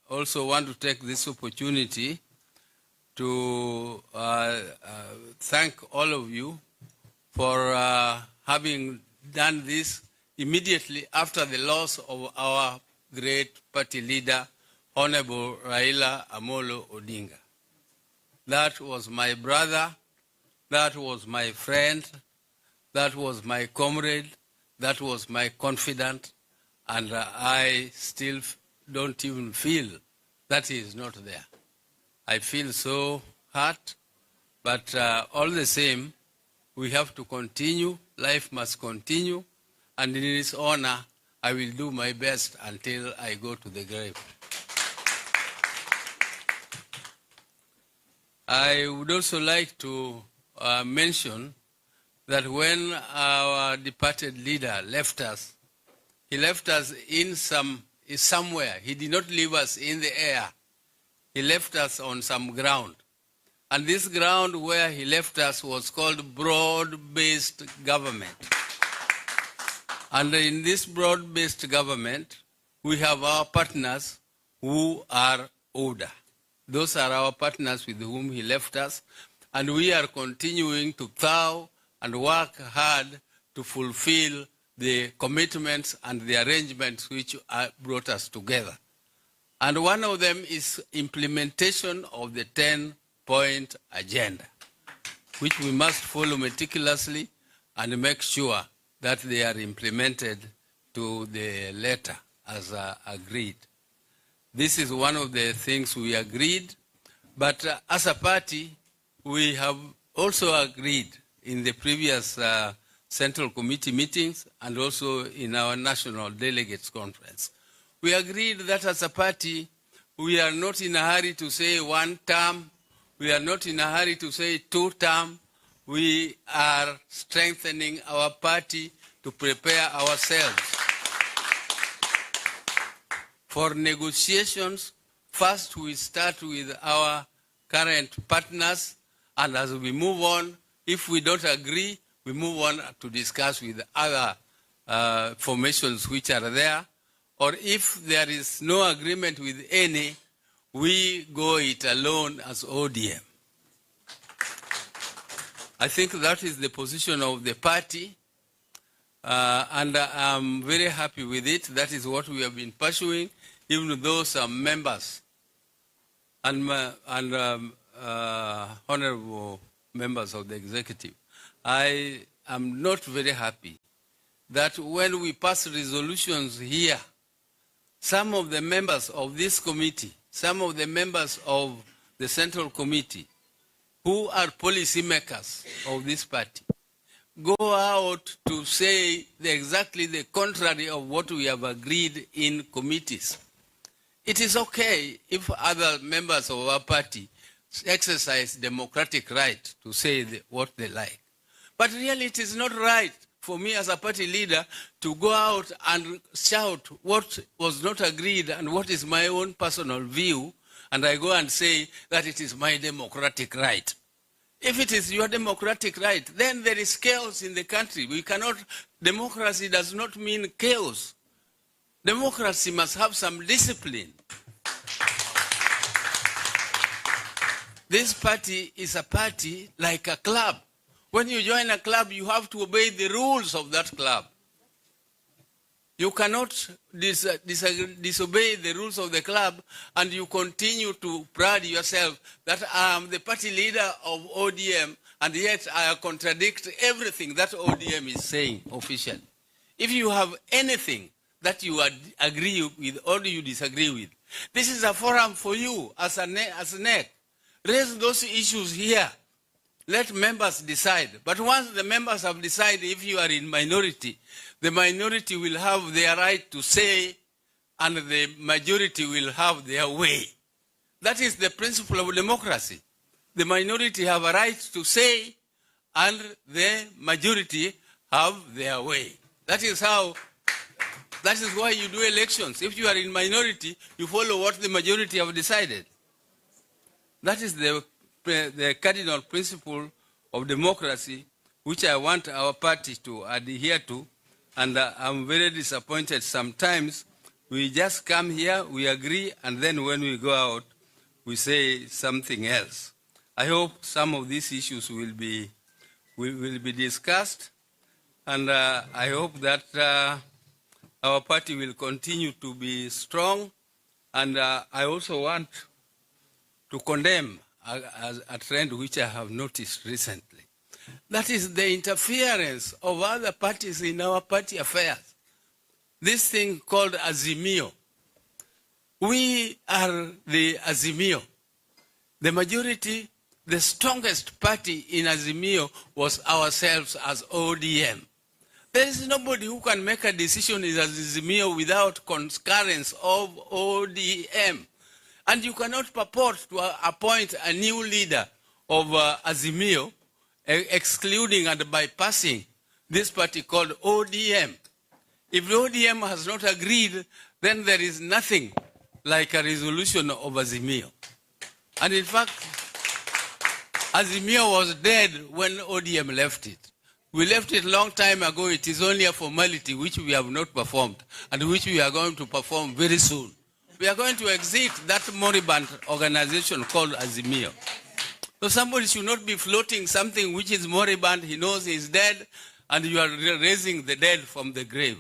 also want to take this opportunity to thank all of you for having done this immediately after the loss of our great party leader, Honorable Raila Amolo Odinga. That was my brother, that was my friend, that was my comrade, that was my confidant, and I still don't even feel that he is not there. I feel so hurt, but all the same, we have to continue, life must continue, and in his honor, I will do my best until I go to the grave. I would also like to mention that when our departed leader left us, he left us in somewhere. He did not leave us in the air. He left us on some ground. And this ground where he left us was called broad-based government. And in this broad-based government, we have our partners who are older. Those are our partners with whom he left us. And we are continuing to plow and work hard to fulfill the commitments and the arrangements which brought us together. And one of them is implementation of the 10-point agenda, which we must follow meticulously and make sure that they are implemented to the letter as agreed. This is one of the things we agreed, but as a party, we have also agreed in the previous Central Committee meetings and also in our National Delegates Conference. We agreed that as a party, we are not in a hurry to say 1 term, we are not in a hurry to say 2 term, we are strengthening our party to prepare ourselves for negotiations. First, we start with our current partners, and as we move on, if we don't agree, we move on to discuss with other formations which are there, or if there is no agreement with any, we go it alone as ODM. I think that is the position of the party, and I'm very happy with it. That is what we have been pursuing, even though some members and honorable members of the executive, I am not very happy that when we pass resolutions here, some of the members of this committee, some of the members of the Central Committee, who are policymakers of this party, go out to say exactly the contrary of what we have agreed in committees. It is okay if other members of our party exercise democratic right to say what they like. But really it is not right for me as a party leader to go out and shout what was not agreed and what is my own personal view, and I go and say that it is my democratic right. If it is your democratic right, then there is chaos in the country. We cannot, democracy does not mean chaos. Democracy must have some discipline. This party is a party like a club. When you join a club, you have to obey the rules of that club. You cannot disobey the rules of the club and you continue to pride yourself that I am the party leader of ODM and yet I contradict everything that ODM is saying officially. If you have anything that you agree with or you disagree with, this is a forum for you as a NEC. Raise those issues here. Let members decide. But once the members have decided, if you are in minority, the minority will have their right to say and the majority will have their way. That is the principle of democracy. The minority have a right to say and the majority have their way. That is why you do elections. If you are in minority, you follow what the majority have decided. That is the cardinal principle of democracy, which I want our party to adhere to, and I'm very disappointed sometimes. We just come here, we agree, and then when we go out, we say something else. I hope some of these issues will be discussed, and I hope that our party will continue to be strong, and I also want to condemn a trend which I have noticed recently. That is the interference of other parties in our party affairs. This thing called Azimio. We are the Azimio. The majority, the strongest party in Azimio was ourselves as ODM. There is nobody who can make a decision in Azimio without concurrence of ODM. And you cannot purport to appoint a new leader of Azimio, excluding and bypassing this party called ODM. If the ODM has not agreed, then there is nothing like a resolution of Azimio. And in fact, Azimio was dead when ODM left it. We left it a long time ago. It is only a formality which we have not performed and which we are going to perform very soon. We are going to exit that moribund organization called Azimio. So somebody should not be floating something which is moribund, he knows he is dead, and you are raising the dead from the grave.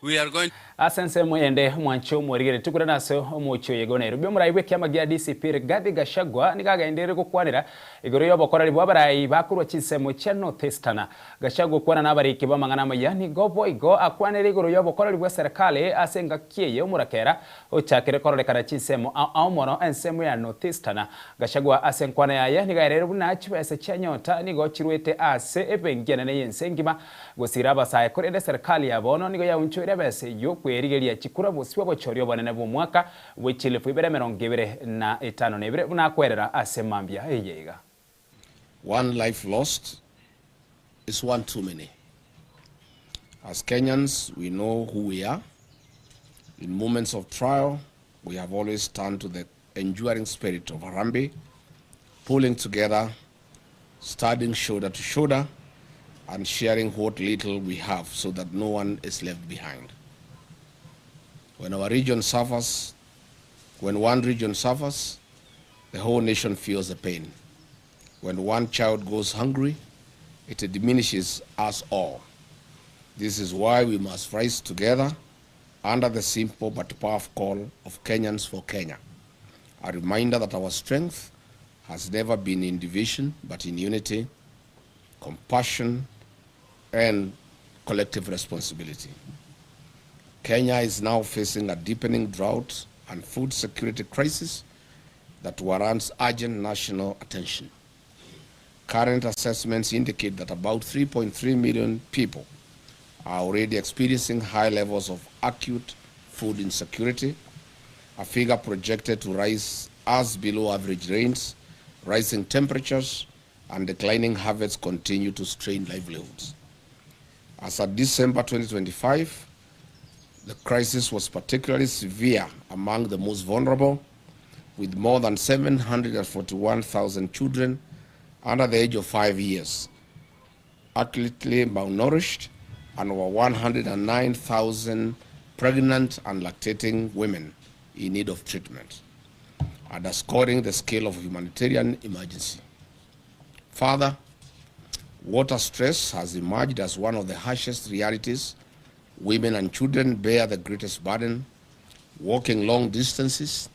We are going asense mwende mwancho mwarigere tukura naso omucho yego Nairobi muraiwe kyama gya DCP Rigathi Gachagua nigagaendere gukwanira igoro yobokorari bwabarayi bakurwa kisemo cya Northeastern. Gachagua kwana nabariki bamangana mayani gobo igo akwanira igoro yobokorari bwa serikali asenga kiye umurakera ochakire kororekana kisemo aomono ensemo ya Northeastern. Gachagua asenkwana yaya nigaerere bunachi bese cyanyota nigo kirwete ase ebengena ne yensengima gusira basaye korede serikali yabono nigo yauncho irebese yo kwerigeria chikura bosiwa bochorio bonene bo mwaka wechile ibere 2025 nebere bunakwerera asemambia eyega. One life lost is one too many. As Kenyans, we know who we are. In moments of trial, we have always turned to the enduring spirit of Harambee pulling together, standing shoulder to shoulder, and sharing what little we have so that no one is left behind. When our region suffers, when one region suffers, the whole nation feels the pain. When one child goes hungry, it diminishes us all. This is why we must rise together under the simple but powerful call of Kenyans for Kenya. A reminder that our strength has never been in division, but in unity, compassion, and collective responsibility. Kenya is now facing a deepening drought and food security crisis that warrants urgent national attention. Current assessments indicate that about 3.3 million people are already experiencing high levels of acute food insecurity, a figure projected to rise as below average rains, rising temperatures, and declining harvests continue to strain livelihoods. As of December 2025, the crisis was particularly severe among the most vulnerable, with more than 741,000 children under the age of 5 years, acutely malnourished, and over 109,000 pregnant and lactating women in need of treatment, underscoring the scale of humanitarian emergency. Further, water stress has emerged as one of the harshest realities. Women and children bear the greatest burden, walking long distances,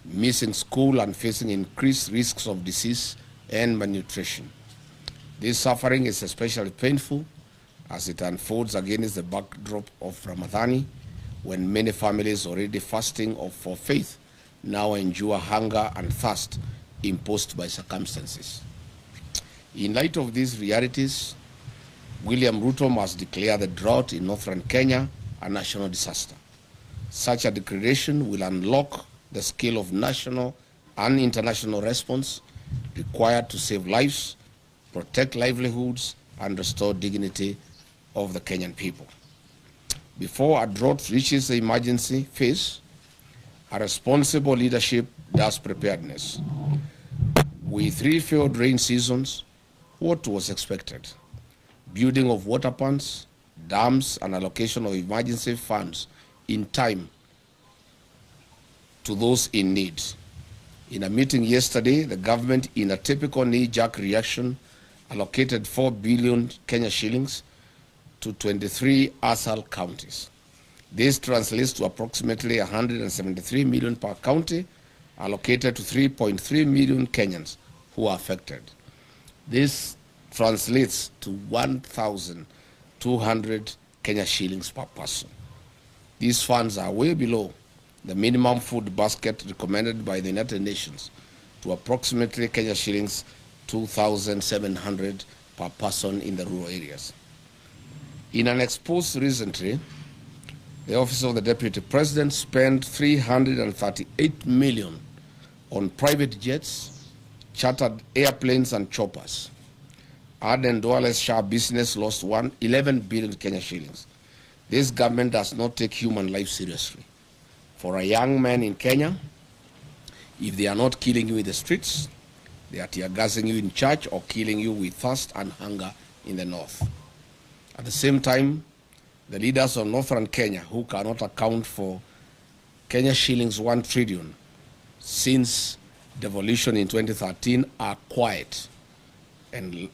missing school, and facing increased risks of disease and malnutrition. This suffering is especially painful as it unfolds against the backdrop of Ramadani, when many families already fasting for faith now endure hunger and thirst imposed by circumstances. In light of these realities, William Ruto must declare the drought in northern Kenya a national disaster. Such a declaration will unlock the scale of national and international response required to save lives, protect livelihoods, and restore dignity of the Kenyan people. Before a drought reaches the emergency phase, a responsible leadership does preparedness. With 3 failed rain seasons, what was expected? Building of water ponds, dams, and allocation of emergency funds in time to those in need. In a meeting yesterday, the government, in a typical knee-jerk reaction, allocated 4 billion Kenya shillings to 23 ASAL counties. This translates to approximately 173 million per county, allocated to 3.3 million Kenyans who are affected. This translates to 1,200 Kenya shillings per person. These funds are way below the minimum food basket recommended by the United Nations to approximately Kenya shillings 2,700 per person in the rural areas. In an expose recently, the Office of the Deputy President spent 338 million on private jets, chartered airplanes, and choppers. Aden Duale's Shah business lost 11 billion Kenya shillings. This government does not take human life seriously. For a young man in Kenya, if they are not killing you in the streets, they are tear gassing you in church or killing you with thirst and hunger in the north. At the same time, the leaders of northern Kenya, who cannot account for Kenya shillings 1 trillion since devolution in 2013, are quiet and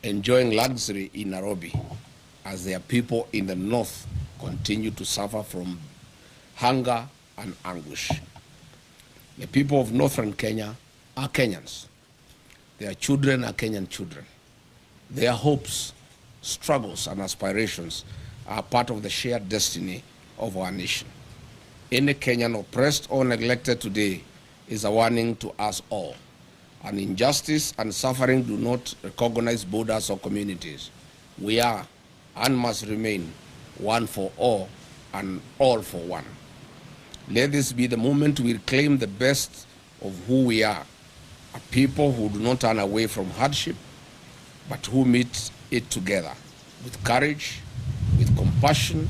enjoying luxury in Nairobi as their people in the north continue to suffer from hunger and anguish. The people of northern Kenya are Kenyans. Their children are Kenyan children. Their hopes, struggles, and aspirations are part of the shared destiny of our nation. Any Kenyan oppressed or neglected today is a warning to us all. And injustice and suffering do not recognize borders or communities. We are and must remain one for all and all for one. Let this be the moment we reclaim the best of who we are, a people who do not turn away from hardship, but who meet it together with courage, with compassion,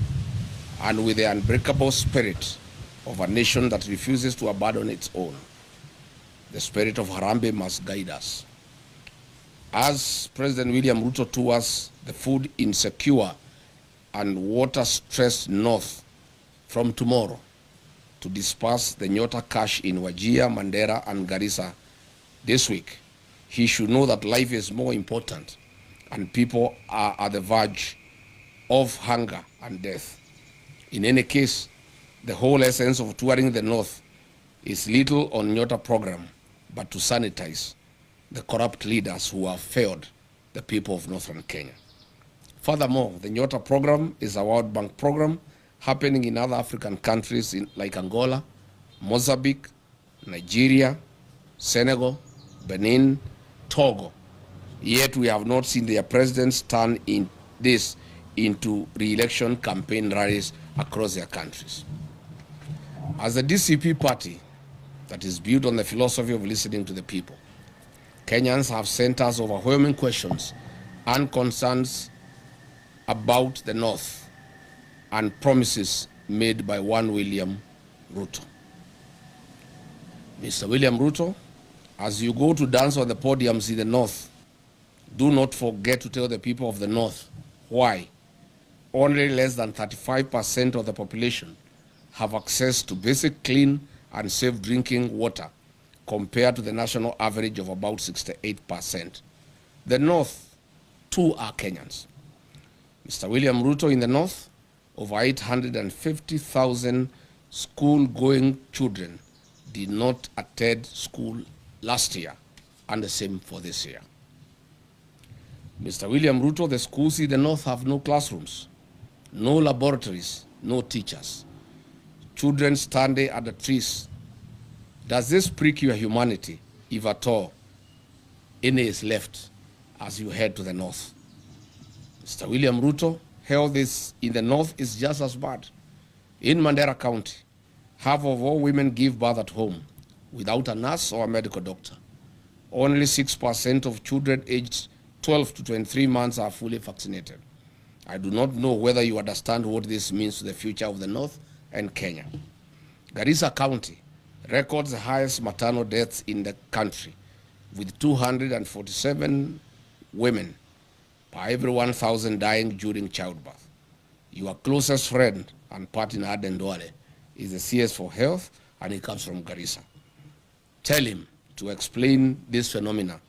and with the unbreakable spirit of a nation that refuses to abandon its own. The spirit of Harambee must guide us. As President William Ruto tours the food insecure and water-stressed north from tomorrow to disperse the Nyota cash in Wajir, Mandera, and Garissa this week, he should know that life is more important and people are at the verge of hunger and death. In any case, the whole essence of touring the north is little on Nyota program, but to sanitize the corrupt leaders who have failed the people of northern Kenya. Furthermore, the Nyota program is a World Bank program happening in other African countries like Angola, Mozambique, Nigeria, Senegal, Benin, Togo. Yet we have not seen their presidents turn this into re-election campaign rallies across their countries. As a DCP party that is built on the philosophy of listening to the people, Kenyans have sent us overwhelming questions and concerns about the North and promises made by one William Ruto. Mr. William Ruto, as you go to dance on the podiums in the North, do not forget to tell the people of the North why only less than 35% of the population have access to basic clean and safe drinking water compared to the national average of about 68%. The North, too, are Kenyans. Mr. William Ruto, in the North, over 850,000 school-going children did not attend school last year, and the same for this year. Mr. William Ruto, the schools in the North have no classrooms, no laboratories, no teachers. Children standing at the trees. Does this prick your humanity, if at all any is left as you head to the North? Mr. William Ruto, health in the North is just as bad. In Mandera County, half of all women give birth at home without a nurse or a medical doctor. Only 6% of children aged 12 to 23 months are fully vaccinated. I do not know whether you understand what this means to the future of the North and Kenya. Garissa County records the highest maternal deaths in the country, with 247 women per every 1,000 dying during childbirth. Your closest friend and partner, Aden Duale, is the CS for Health, and he comes from Garissa. Tell him to explain this phenomena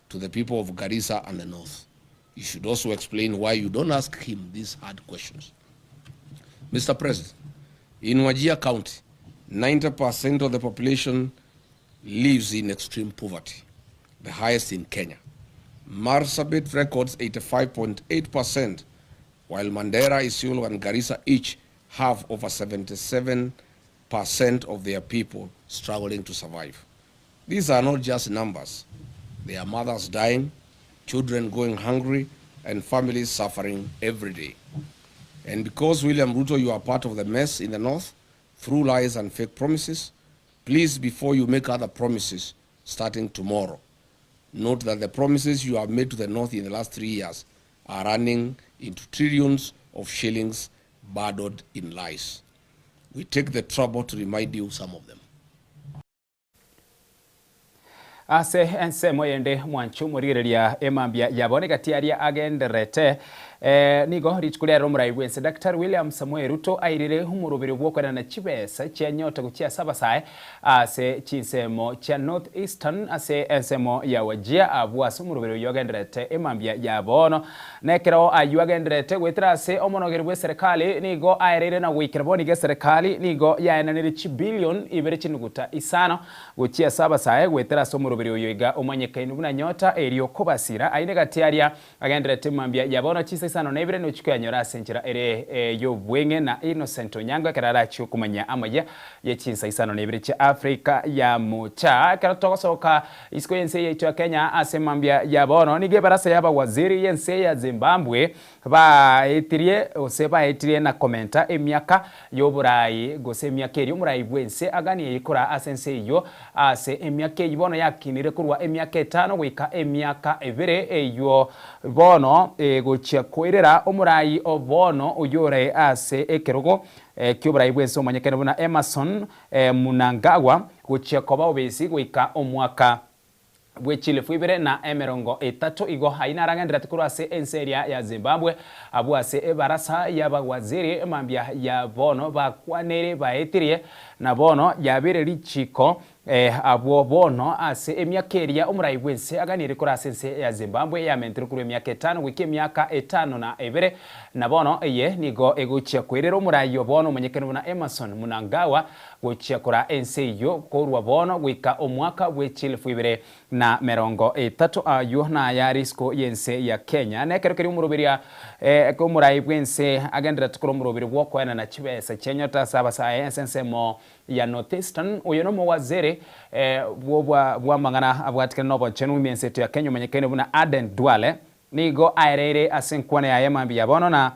to the people of Garissa and the North. You should also explain why you don't ask him these hard questions. Mr. President, in Wajir County, 90% of the population lives in extreme poverty, the highest in Kenya. Marsabit records 85.8%, while Mandera, Isiolo, and Garissa each have over 77% of their people struggling to survive. These are not just numbers. They are mothers dying, children going hungry, and families suffering every day. And because, William Ruto, you are part of the mess in the North, through lies and fake promises, please, before you make other promises starting tomorrow, note that the promises you have made to the North in the last 3 years are running into trillions of shillings burdened in lies. We take the trouble to remind you some of them. Ase ensemo yende mwanchu murigereria emambia yabone katiaria agenderete nigo ritukulia romurai wense Dr. William Samuel Ruto airire humurubiri bwokwana na chibesa cha nyota kuchia sabasae ase chinsemo cha North Eastern ase ensemo ya Wajia abwasu murubiri yogenderete emambia yabono nekero ayuagenderete gwetira ase omonogerwe serikali nigo airire na wikiraboni ge serikali nigo yaenanire chibilion ibere chinuguta isano kuchia sabasae gwetira so murubiri yoiga omanyekainu buna nyota eriyo kobasira aine gatiaria agenderete emambia yabono chisa sano nebire no chiko yanyora senchira ere yo bwenge na Innocent Onyango karara cyo kumanya amaya yechinsa isano nebire cha Afrika ya mucha karatosoka isko yense yecho Kenya asemambia yabono nige barasa yaba waziri yense ya Zimbabwe ba etirie oseba etirie na komenta emyaka yoburai gose emyaka eri umurai bwense agani yikora asense yo ase emyaka yibono yakinire kurwa emyaka 5 wika emyaka evere eyo bono gochia koirera omurai obono uyore ase ekerogo kyoburai bwense omanyekene buna Emerson Mnangagwa guchekoba obesi goika omwaka bwechile fuibere na emerongo etatu igo haina rangendera tukuru ase enseria ya Zimbabwe abu ase ebarasa y'abawaziri mambia ya bono bakwanere baetirie na bono yabere lichiko abo bono ase emyakeria omurai bwense aganire kuri ase ense ya Zimbabwe yamentere kuri emyaka 5 wiki emyaka 5 na ebere na bono eye nigo egochia kwerera omurai bono omanyekene buna Emerson Mnangagwa gochia kura ense yo korwa bono gwika omwaka bwechile fuibere na merongo etatu ayo na yarisko yense ya Kenya nekerokeri umurubiria ko murai bwense agendera tukuru umurubiri bwokwena na chibesa chenyota saba sa ensensemo ya Northeastern uyo no muwaziri bwa mangana abwatikana no bonchenu mienseto ya Kenya manyekene buna Aden Duale nigo airere asinkwane ya yemambi ya bono na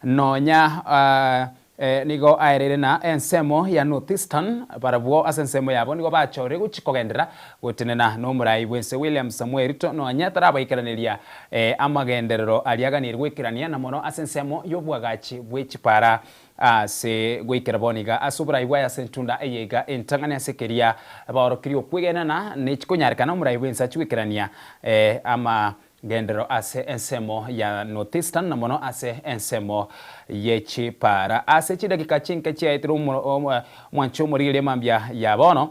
nonya nigo airere na ensemo ya Northeastern barabwo asensemo yabo nigo bachore guchikogendera gutenena no murai bwense William Samuel Ruto no nyatara baikiraniria amagenderero aliaganirwe gwikirania na mono asensemo yobwagachi bwechipara se gwikira boniga asuburai waya sentunda eyega entangania sekeria abarokirio kwigena na nechikonyarikana murai bwense achwikirania ama gendero ase ensemo ya Northeastern na mono ase ensemo yechipara ase chidakika chinke chiaitiro mwancho murile mambia ya bono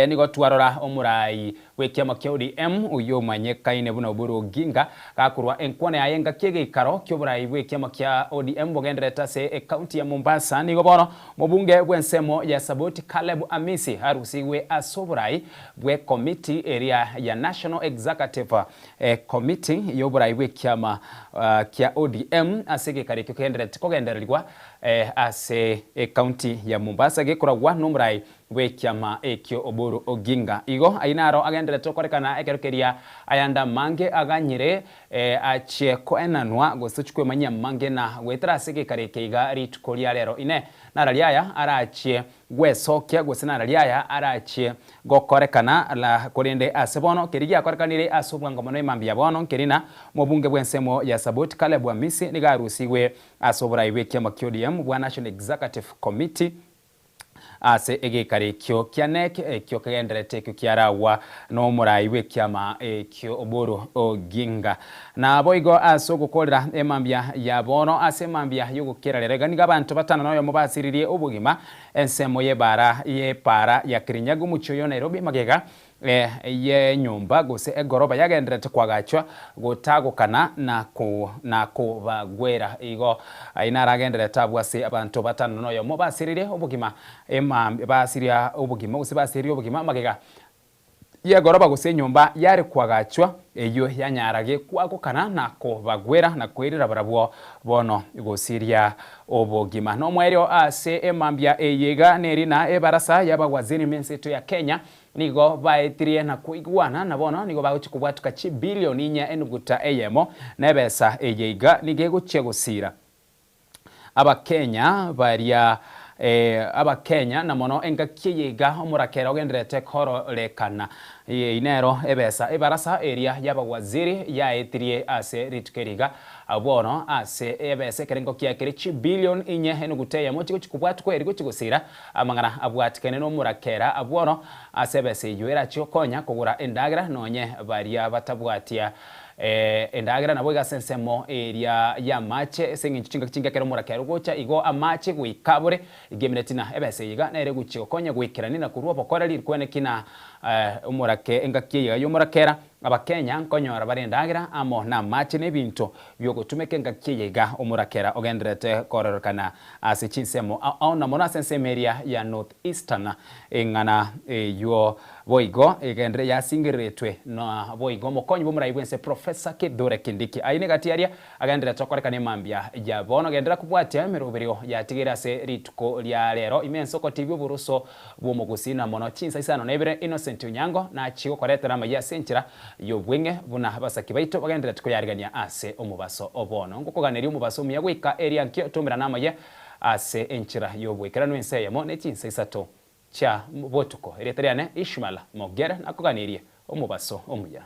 nigo twarora omurai wekiama kia ODM uyo manyekaine buna Oburu Oginga gakurwa enkwane ayenga kigikaro kyoburai wekiama kia ODM bogendereta se county ya Mombasa nigo bono mubunge bwensemo ya Saboti Caleb Amisi harusiwe asoburai bwe committee area ya National Executive Committee yoburai wekiama kia ODM asege karikyo kendereta kogendererwa ase county ya Mombasa gekurwa numrai wekiama ekyo Oburu Oginga igo ainaro agendere tokorekana ekerokeria ayanda mange aganyire achie koenanwa gosuchukwe manya mange na wetara sege karekeiga ritukoria lero ine naraliaya arachie gwesokia gwesena naraliaya arachie gokorekana la korende asebono kerigia korekanire asobwanga mono imambia bono kerina mobunge bwensemo ya Saboti Caleb Amisi nigarusiwe asoburai wekia makiodium bwa National Executive Committee ase egekare kyo kianek kyo kagenderete kyo kiarawa no murai wekiama kyo Oburu Oginga na boigo aso gukorera emambia ya bono ase mambia yugukira rega niga abantu batana no mubasiririe obugima ensemo yebara yepara ya Kirinyaga muchoyo Nairobi magega ye nyumba gose egoroba yagenderete kwagachwa gutagukana na kubagwera igo inaragenderete abwase abantu batano no mubasiririe obugima basiria obugima gose basiria obugima magega ye goroba gose nyumba yari kwagachwa eyo yanyarage kwagukana na kubagwera na kwirira barabwo bono gosiria obugima no mwerio ase emambia eyega nerina ebarasa yabagwazini menseto ya Kenya nigo baetirie na kuigwana na bono nigo baguchikubwatuka chi bilioni 4 eyemo nebesa eyega nigeguchie gusira abakenya baria abakenya na mono engakiyega omurakera ogenderete kororekana inero ebesa ebarasa area yabagwaziri yaetirie ase ritukeriga abono ase ebese kerengo kiakere chi bilioni 4 mochiko chikubwatu kweri guchigusira amangana abwatikene no murakera abono ase bese yuera chikonya kugura endagra nonye baria batabwatia endagra nabo gasensemo area ya mache sengi chinga kero murakera gocha igo amache gwikabure igemeretina ebese yiga nere guchikonya gwikirani na kuruwa bokora lirkwene kina umurake engakiye yo murakera abakenya nkonyora barendagira amo na mache nebinto byogutumeke ngakiyega umurakera ogenderete kororokana ase chinsemo na mona sensemeria ya Northeastern engana yo boigo egendere ya singiretwe na boigo mokonyi bomurai bwense Professor Kidure Kindiki aine gatiaria agendere tokorekana mambia ya bono gendera kubwatia meruberio ya tigira se rituko lya lero imensoko TV buruso bwomugusina mono chinsa isano nebere Innocent Unyango na chigo koretera maya senchira yobwenge buna basaki baito bagendera tukoyarigania ase omubaso obono ngokoganeri omubaso muyagwika area nkyo tumira namaye ase enchira yobwekera nwense yamo nechinsa isato cha botuko ereteriane Ishmael Mogere nakoganirie omubaso omuya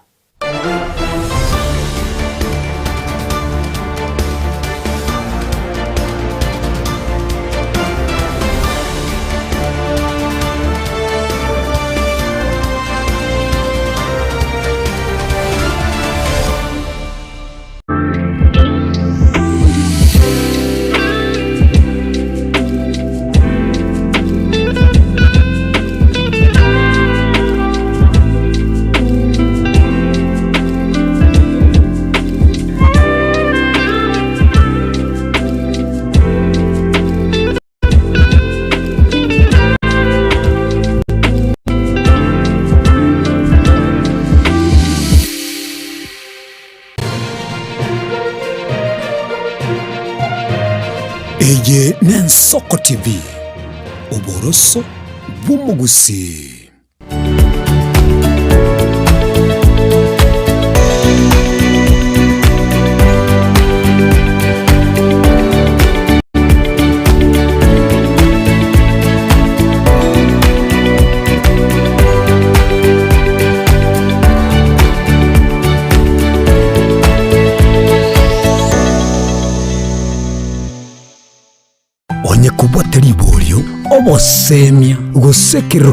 Soko TV, uboroso bw'umugusi. Onye kubwa teribolyo obosemia gusekero